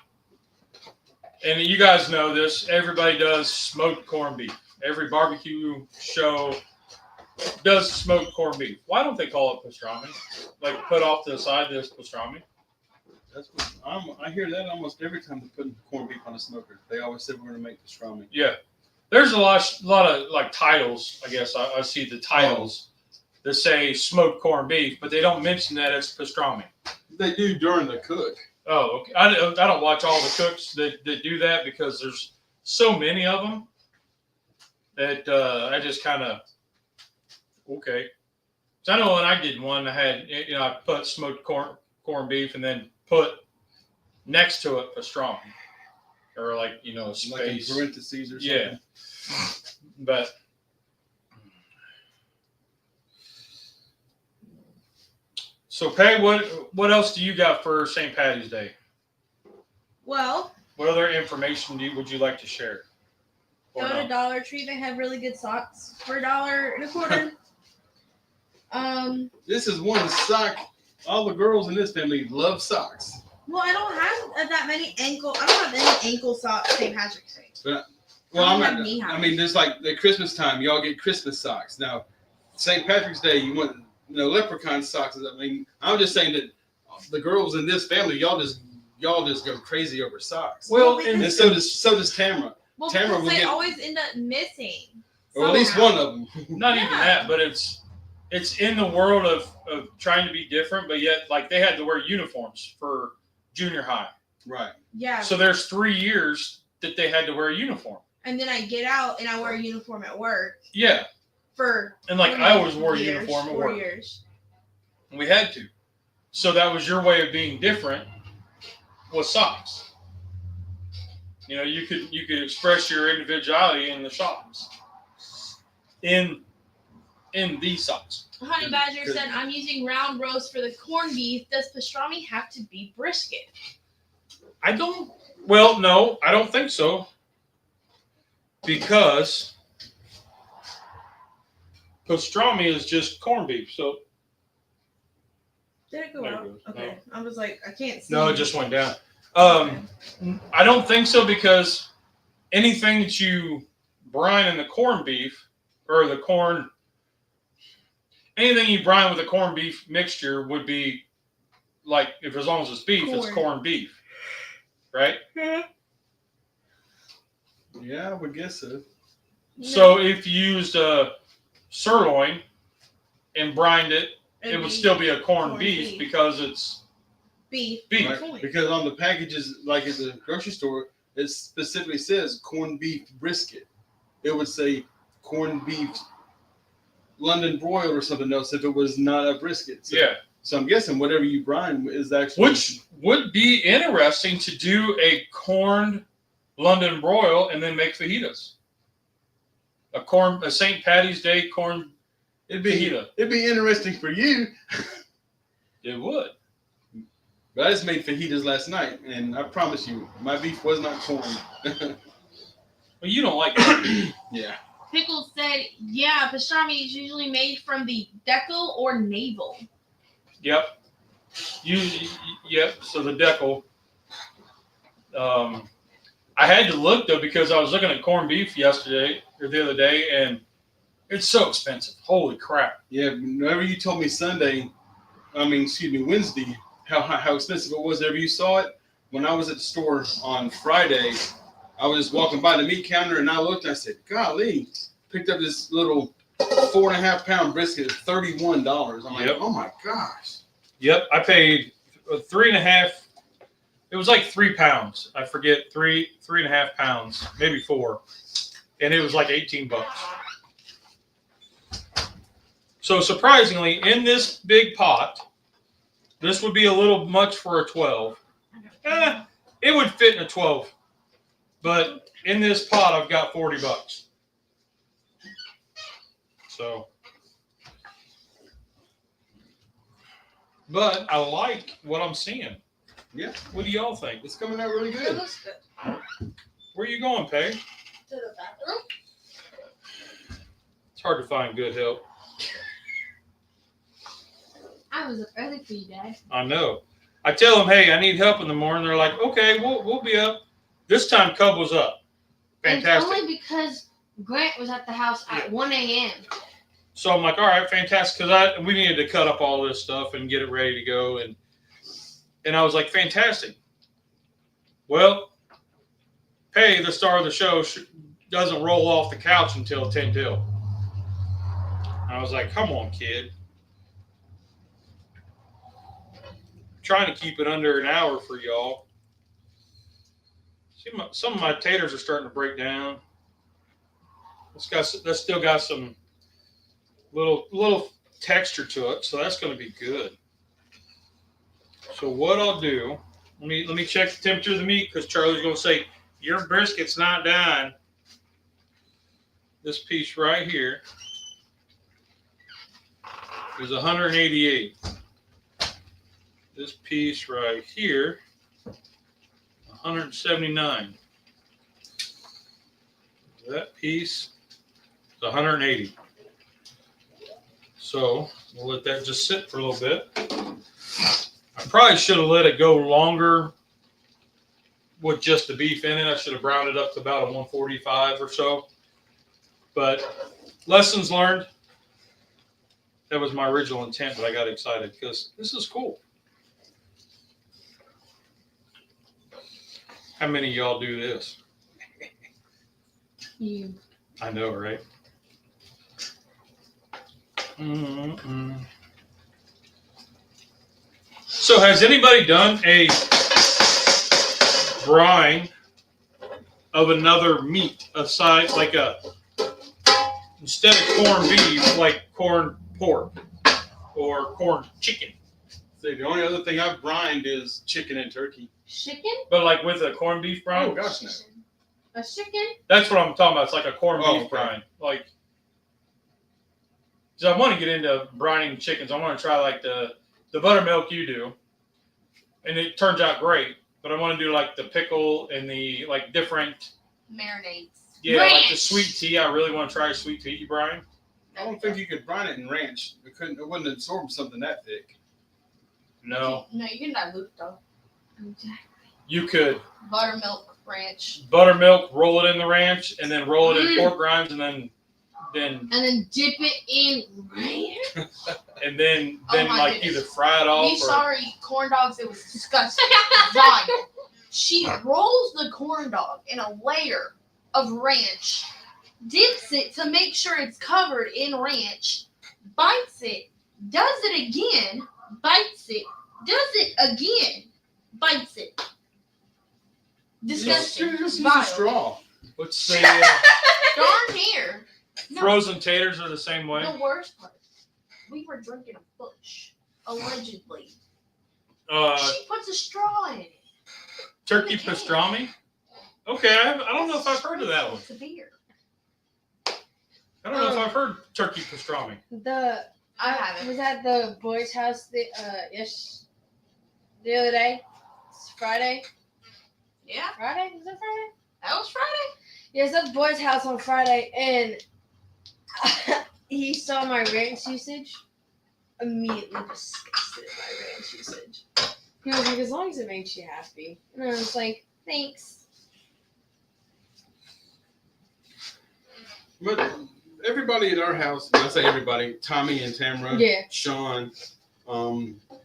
and you guys know this, everybody does smoked corned beef. Every barbecue show does smoked corned beef. Why don't they call it pastrami? Like put off to the side this pastrami? That's what I hear that almost every time they put corned beef on a smoker. They always say we're going to make pastrami. Yeah. There's a lot of like titles, I guess. I see the titles that say smoked corned beef, but they don't mention that it's pastrami. They do during the cook. Oh, okay. I don't watch all the cooks that do that because there's so many of them that I just kind of, okay. So I know when I did one, I had, I put smoked corned beef and then put next to it pastrami. Or like, a space. Like in parentheses or something. Yeah. But so Peg, what else do you got for St. Patty's Day? Well, What other information would you like to share? go to Dollar Tree. They have really good socks for $1.25. This is one sock. All the girls in this family love socks. Well, I don't have that many ankle. I don't have any ankle socks St. Patrick's Day. Well, I don't have knee highs. I mean, there's like the Christmas time. Y'all get Christmas socks. Now, St. Patrick's Day, you want leprechaun socks. I mean, I'm just saying that the girls in this family, y'all just go crazy over socks. Well, and so does Tamara. Well, Tamara because will they get, always end up missing. or at least one of them. not even that, but it's in the world of trying to be different, but yet like they had to wear uniforms for junior high. Right. Yeah. So there's 3 years that they had to wear a uniform. And then I get out and I wear a uniform at work Yeah. for. And like I always wore a uniform at 4 work. years. And we had to. So that was your way of being different with socks. You could express your individuality in the socks. In these socks. Honey Badger said, I'm using round roast for the corned beef. Does pastrami have to be brisket? I don't Well, no, I don't think so. Because pastrami is just corned beef. So Did it go There it out? goes. Okay. I was like, I can't see. no, it just went down. I don't think so because anything that you brine in the corned beef or the corn, anything you brine with the corned beef mixture would be like, if as long as it's beef, it's corned beef, right? Yeah, I would guess so. So if you used a sirloin and brined it, it would still be a corned beef because it's beef. Right? Because on the packages, like at the grocery store, it specifically says corned beef brisket. It would say corned beef London broil or something else if it was not a brisket. So, yeah. So I'm guessing whatever you brine is actually, Which would be interesting to do a corned London broil and then make fajitas. A St. Patty's Day corn fajita. it'd be interesting for you. It would. But I just made fajitas last night, and I promise you, my beef was not corned. Well, you don't like corned beef. Yeah. Pickles said, yeah, pastrami is usually made from the decal or navel. Yep. Yep. So the decal. I had to look though because I was looking at corned beef yesterday or the other day, and it's so expensive. Holy crap! Yeah. Whenever you told me Wednesday, how expensive it was. Whenever you saw it, when I was at the store on Friday, I was walking by the meat counter and I looked and I said, "Golly!" Picked up this little 4.5 pound brisket at $31. I'm like, oh my gosh. Yep. I paid 3.5. It was like 3 pounds. I forget 3.5 pounds, maybe 4, and it was like $18. So surprisingly, in this big pot, this would be a little much for a 12. It would fit in a 12, but in this pot, I've got $40. So, but I like what I'm seeing. Yeah. What do y'all think? It's coming out really It good. looks good. Where are you going, Peg? To the bathroom. It's hard to find good help. I was up early for you, Dad. I know. I tell them, hey, I need help in the morning. They're like, okay, we'll be up. This time, Cub was up. Fantastic. It's only because Grant was at the house at 1 a.m. So I'm like, all right, fantastic, because we needed to cut up all this stuff and get it ready to go, and I was like, fantastic. Well, Pay, the star of the show, doesn't roll off the couch until 10 till. I was like, come on, kid. Trying to keep it under an hour for y'all. See, some of my taters are starting to break down. That's still got some little texture to it, so that's going to be good. So what I'll do, let me check the temperature of the meat because Charlie's going to say your brisket's not done. This piece right here is 188. This piece right here, 179. That piece is 180. So we'll let that just sit for a little bit. I probably should have let it go longer with just the beef in it. I should have browned it up to about a 145 or so. But lessons learned. That was my original intent, but I got excited because this is cool. How many of y'all do this? You. I know, right? So has anybody done a brine of another meat aside, like instead of corned beef, like corned pork or corned chicken? See, the only other thing I've brined is chicken and turkey. Chicken? But like with a corned beef brine? Oh gosh, no. A chicken? That's what I'm talking about. It's like a corned beef okay. brine. Like, so I want to get into brining chickens. I want to try like the buttermilk you do, and it turns out great. but I want to do like the pickle and the like different Marinades. Yeah, like the Ranch. sweet tea. I really want to try sweet tea, Brian. I don't think you could brine it in ranch. It wouldn't absorb something that thick. No, No, you can dilute though. you could Buttermilk ranch. buttermilk, roll it in the ranch, and then roll it in pork rinds, and then And then dip it in ranch. Oh my like goodness. either fry it off We saw her eat corn dogs. It was disgusting. Vile. She rolls the corn dog in a layer of ranch, dips it to make sure it's covered in ranch, bites it, does it again, bites it, does it again, bites it. Disgusting. Just use a Vile. straw. Let's say Darn here. No, frozen taters are the same way. the worst part. We were drinking a bush, allegedly. She puts a straw in it. Turkey pastrami. Okay, I don't know if I've heard of that one. It's a beer. I don't know if I've heard turkey pastrami. I haven't. Was at the boys' house the other day. It's Friday. Yeah, Friday? Was it Friday? that was Friday. Yeah, it's at the boys' house on Friday, and he saw my ranch usage. Immediately disgusted at my ranch usage. He was like, as long as it makes you happy. And I was like, thanks. But everybody in our house, and I say everybody, Tommy and Tamara, Yeah. Sean,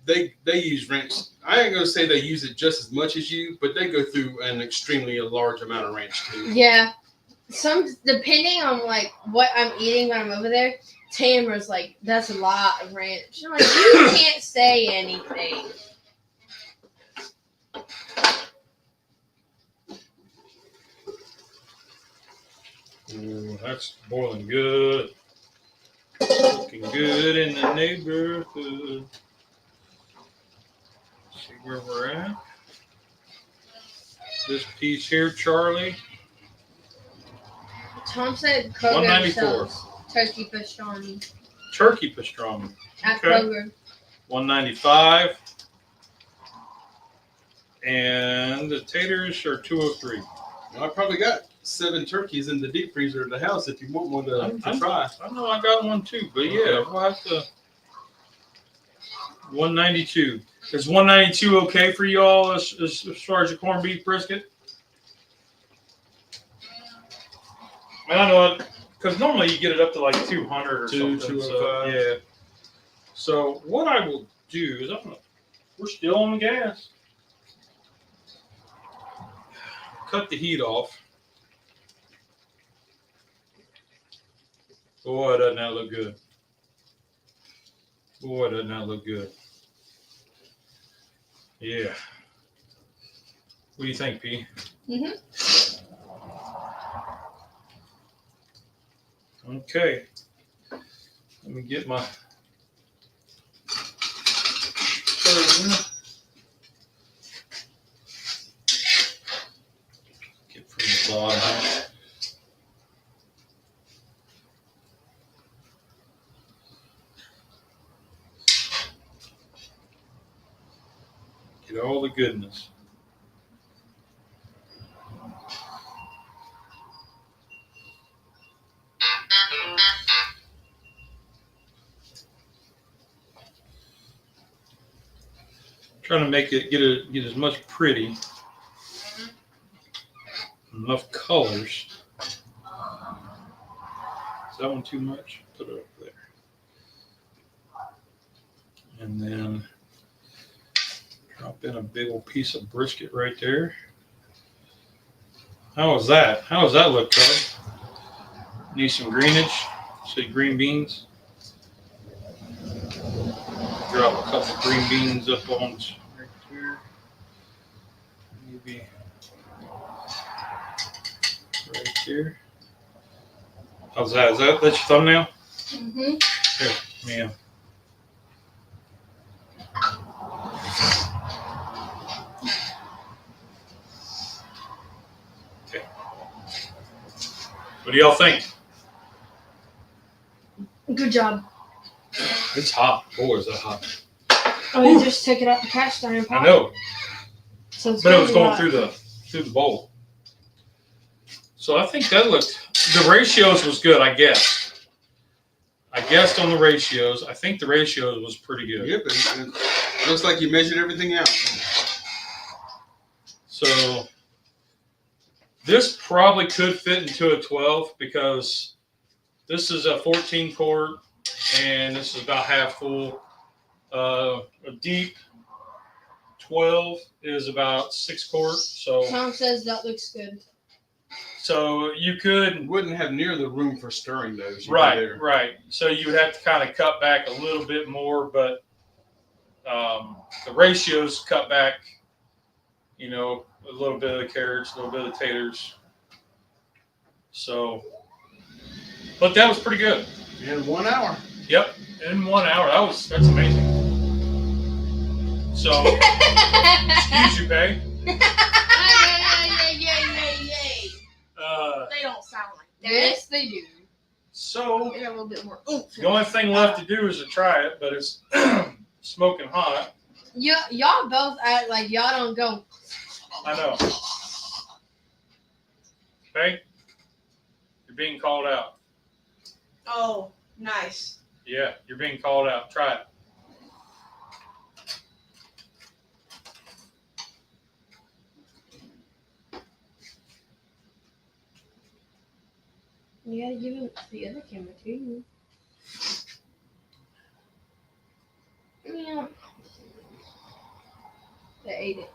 they use ranch. I ain't gonna say they use it just as much as you, but they go through an extremely large amount of ranch too. Yeah. Depending on like what I'm eating when I'm over there, Tamara's like, that's a lot of ranch. I'm like, you can't say anything. Ooh, that's boiling good. Looking good in the neighborhood. See where we're at. This piece here, Charlie. Tom said Kroger 194. sells turkey pastrami Turkey pastrami. at Okay. Kroger. 195. And the taters are 203. Well, I probably got 7 turkeys in the deep freezer of the house if you want one to try. I know I got one too, but yeah, we'll have to. 192. Is 192 okay for you all as far as your corned beef brisket? And I know it, because normally you get it up to like 200 or something. 205. Yeah. So what I will do is we're still on the gas. Cut the heat off. Boy, doesn't that look good. Boy, doesn't that look good. Yeah. What do you think, P? Mm-hmm. Okay. Let me get my. Get from the bottom. Get all the goodness. Trying to make it get as much pretty, enough colors. Is that one too much? Put it up there. And then drop in a big old piece of brisket right there. How was that? How does that look, Cub? Need some greenage. Say green beans. Drop a couple green beans up on right here. Maybe right here. How's that? Is that your thumbnail? Mm-hmm. Here, yeah. Okay. What do y'all think? Good job. It's hot. Boy, is that hot. Oh, you just took it out the cast iron pot? I know. So it's but it was really going hot. through the bowl. So I think that looked. The ratios was good. I guessed on the ratios. I think the ratios was pretty good. Yep, it looks like you measured everything out. So this probably could fit into a 12 because this is a 14 quart and this is about half full. A deep 12 is about 6 quart. So Tom says that looks good. You you could. wouldn't have near the room for stirring those. Right. So you would have to kind of cut back a little bit more, but the ratios cut back, a little bit of the carrots, a little bit of the taters. So, but that was pretty good. In 1 hour. Yep, in 1 hour. That's amazing. So, excuse you, Peg. They don't sound like that. Yes, they do. So, They got a little bit more oomph. the only thing left to do is to try it, but it's smoking hot. Y'all both act like y'all don't go. I know. Peg, you're being called out. Oh, nice. Yeah, you're being called out. Try it. You gotta give him the other camera too. Yeah. They ate it.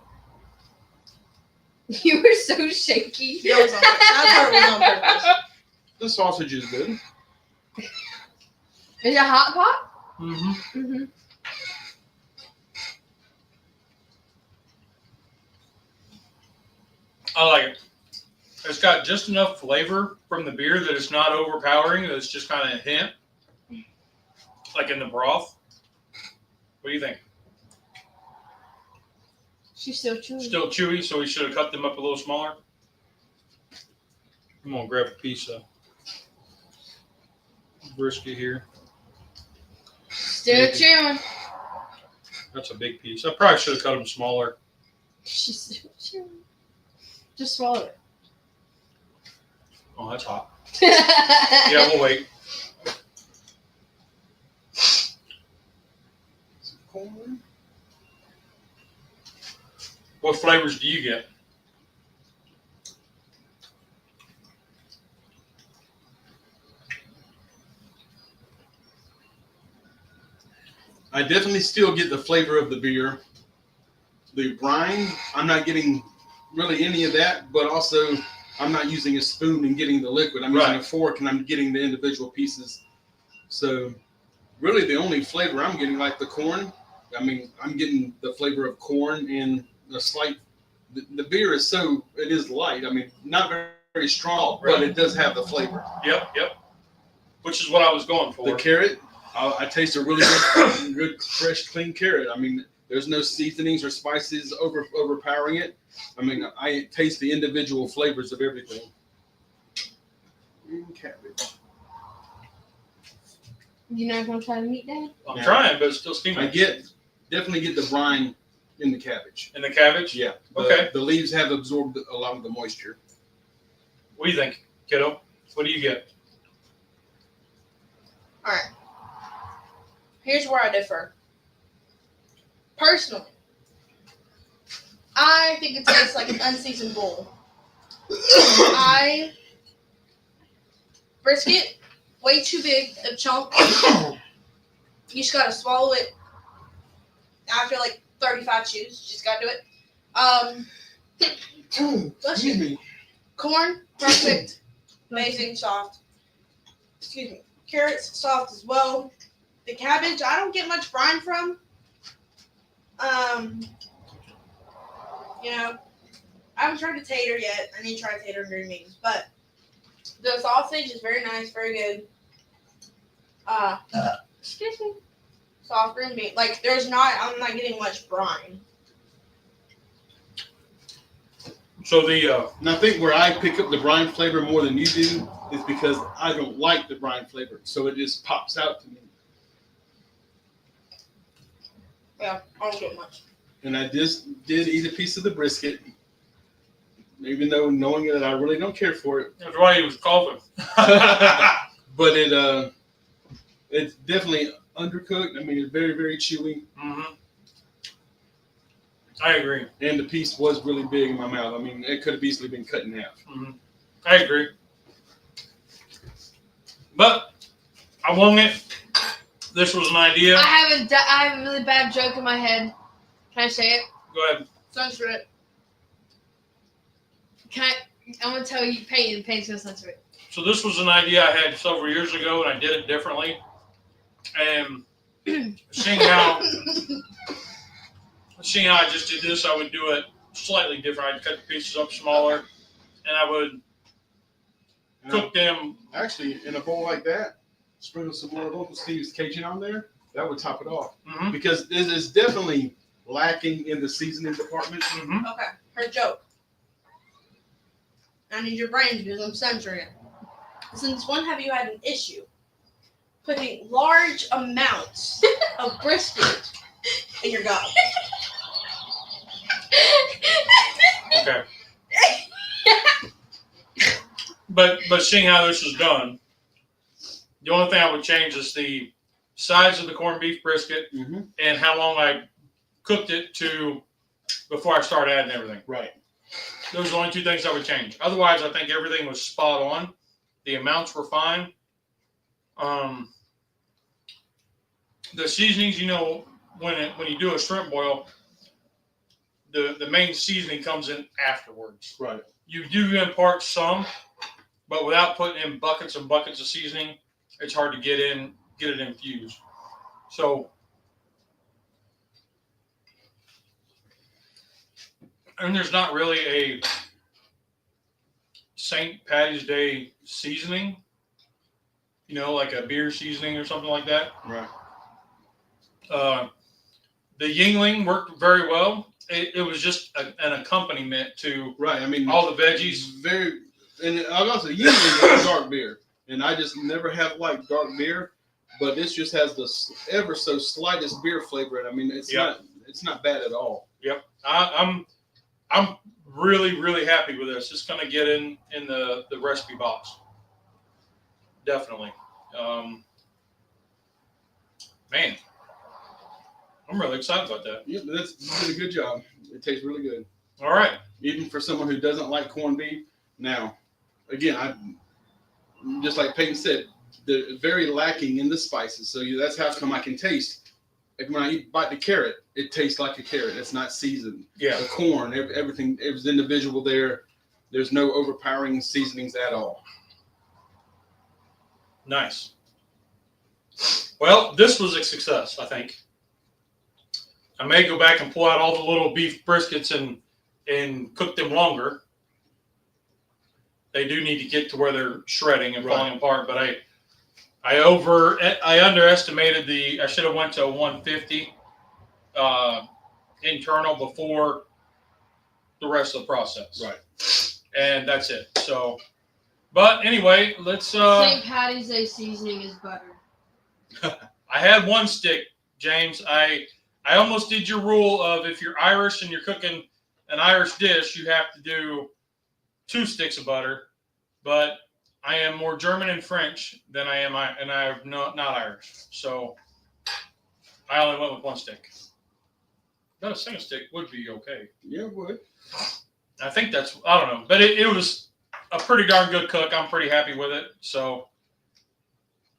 You were so shaky. That was on purpose. That part was on purpose. The sausage is good. Is it a hot pot? Mm-hmm. Mm-hmm. I like it. It's got just enough flavor from the beer that it's not overpowering. That it's just kind of a hint, like in the broth. What do you think? She's still chewing. Still chewy, so we should have cut them up a little smaller. I'm gonna grab a piece of brisket here. Still chewing. That's a big piece. I probably should have cut them smaller. She's still chewing. Just swallow it. Oh, that's hot. Yeah, we'll wait. Corn. What flavors do you get? I definitely still get the flavor of the beer. The brine, I'm not getting really any of that, but also I'm not using a spoon and getting the liquid. I'm using a fork and I'm getting the individual pieces. So really the only flavor I'm getting, like the corn, I'm getting the flavor of corn and the slight, the beer is it is light. Not very strong, but it does have the flavor. Yep. Which is what I was going for. The carrot, I taste a really good, fresh, clean carrot. There's no seasonings or spices overpowering it. I taste the individual flavors of everything. And cabbage. You not gonna try the meat, Dad? I'm trying, but it's still steaming. Definitely get the brine in the cabbage. In the cabbage? Yeah. Okay. The leaves have absorbed a lot of the moisture. What do you think, kiddo? What do you get? All right. Here's where I differ. Personally, I think it tastes like an unseasoned bowl. Brisket, way too big a chunk. You just gotta swallow it after like 35 chews. Just gotta do it. Excuse me. Corn, perfect. Amazing, soft. Excuse me. Carrots, soft as well. The cabbage, I don't get much brine from. I haven't tried a tater yet. I need to try tater and green beans. But the sausage is very nice, very good. Excuse me. Soft green bean. I'm not getting much brine. So And I think where I pick up the brine flavor more than you do is because I don't like the brine flavor. So it just pops out to me. Yeah, I don't get much. and I just did eat a piece of the brisket, even though knowing that I really don't care for it. That's why he was coughing. But it's definitely undercooked. I mean, it's very, very chewy. Mm-hmm. I agree. And the piece was really big in my mouth. I mean, it could have easily been cut in half. Mm-hmm. I agree. But I won it. This was an idea. I have a really bad joke in my head. Can I say it? Go ahead. Censor it. I'm gonna tell you, Payne's gonna censor it. So this was an idea I had several years ago, and I did it differently. And seeing how I just did this, I would do it slightly different. I'd cut the pieces up smaller, and I would cook them. Actually, in a bowl like that, sprinkle some more Uncle Steve's Cajun on there. That would top it off. Mm-hmm. Because it is definitely lacking in the seasoning department. Mm-hmm. Okay, her joke. I need your brain because I'm censoring it. Since when have you had an issue putting large amounts of brisket in your gut? Okay. But seeing how this is done, the only thing I would change is the size of the corned beef brisket and how long I cooked it to before I started adding everything. Right. Those are the only two things I would change. Otherwise, I think everything was spot on. The amounts were fine. The seasonings, you know, when you do a shrimp boil, the main seasoning comes in afterwards. Right. You do impart some, but without putting in buckets and buckets of seasoning, it's hard to get it infused. So, and there's not really a St. Patty's Day seasoning, you know, like a beer seasoning or something like that. Right. The Yingling worked very well. It was just an accompaniment to I mean, all the veggies. Very, and I also usually it's dark beer, and I just never have liked dark beer, but this just has the ever so slightest beer flavor. And I mean, it's not bad at all. Yep, I'm really, really happy with this. It's gonna get in the recipe box, definitely. Man, I'm really excited about that. Yeah, you did a good job. It tastes really good. All right. Even for someone who doesn't like corned beef. Now, again, I just like Peyton said, they're very lacking in the spices. So that's how come I can taste. Like when I bite the carrot, it tastes like a carrot. It's not seasoned. Yeah. The corn, everything, it was individual there. There's no overpowering seasonings at all. Nice. Well, this was a success, I think. I may go back and pull out all the little beef briskets and cook them longer. They do need to get to where they're shredding and falling apart, but I underestimated I should have went to a 150 internal before the rest of the process. Right. And that's it. So, but anyway, let's St. Patty's Day seasoning is butter. I had one stick, James. I almost did your rule of if you're Irish and you're cooking an Irish dish, you have to do 2 sticks of butter. But I am more German and French than I am, and I'm not Irish. So I only went with 1 stick. But a single stick would be okay. Yeah, it would. I think I don't know. But it was a pretty darn good cook. I'm pretty happy with it. So,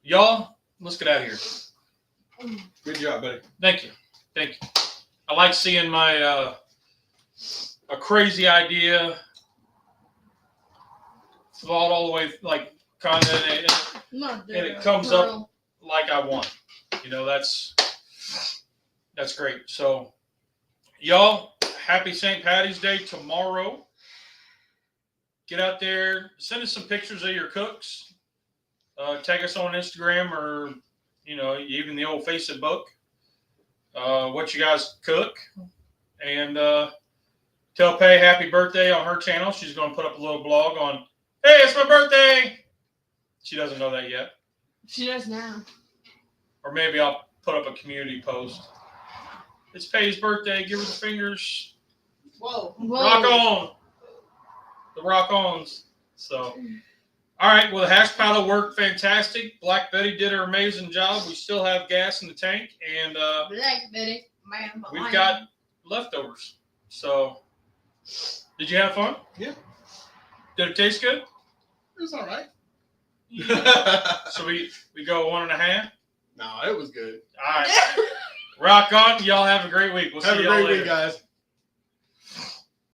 y'all, let's get out of here. Good job, buddy. Thank you. I like seeing my a crazy idea thought all the way, like, kind of, and it comes up like I want. You know, that's great. So, y'all, happy St. Patty's Day tomorrow. Get out there, send us some pictures of your cooks. Tag us on Instagram or, you know, even the old Facebook. What you guys cook, and tell Pay happy birthday on her channel. She's going to put up a little blog on, hey, it's my birthday. She doesn't know that yet. She does now. Or maybe I'll put up a community post It's Patty's birthday. Give her the fingers. Whoa. Rock on. The rock ons. So, all right. Well, the hash paddle worked fantastic. Black Betty did her amazing job. We still have gas in the tank, and Black Betty. Man, we've got leftovers. So, did you have fun? Yeah. Did it taste good? It was all right. So we go 1.5. No, it was good. All right. Rock on. Y'all have a great week. We'll Have see a y'all great later. week, guys.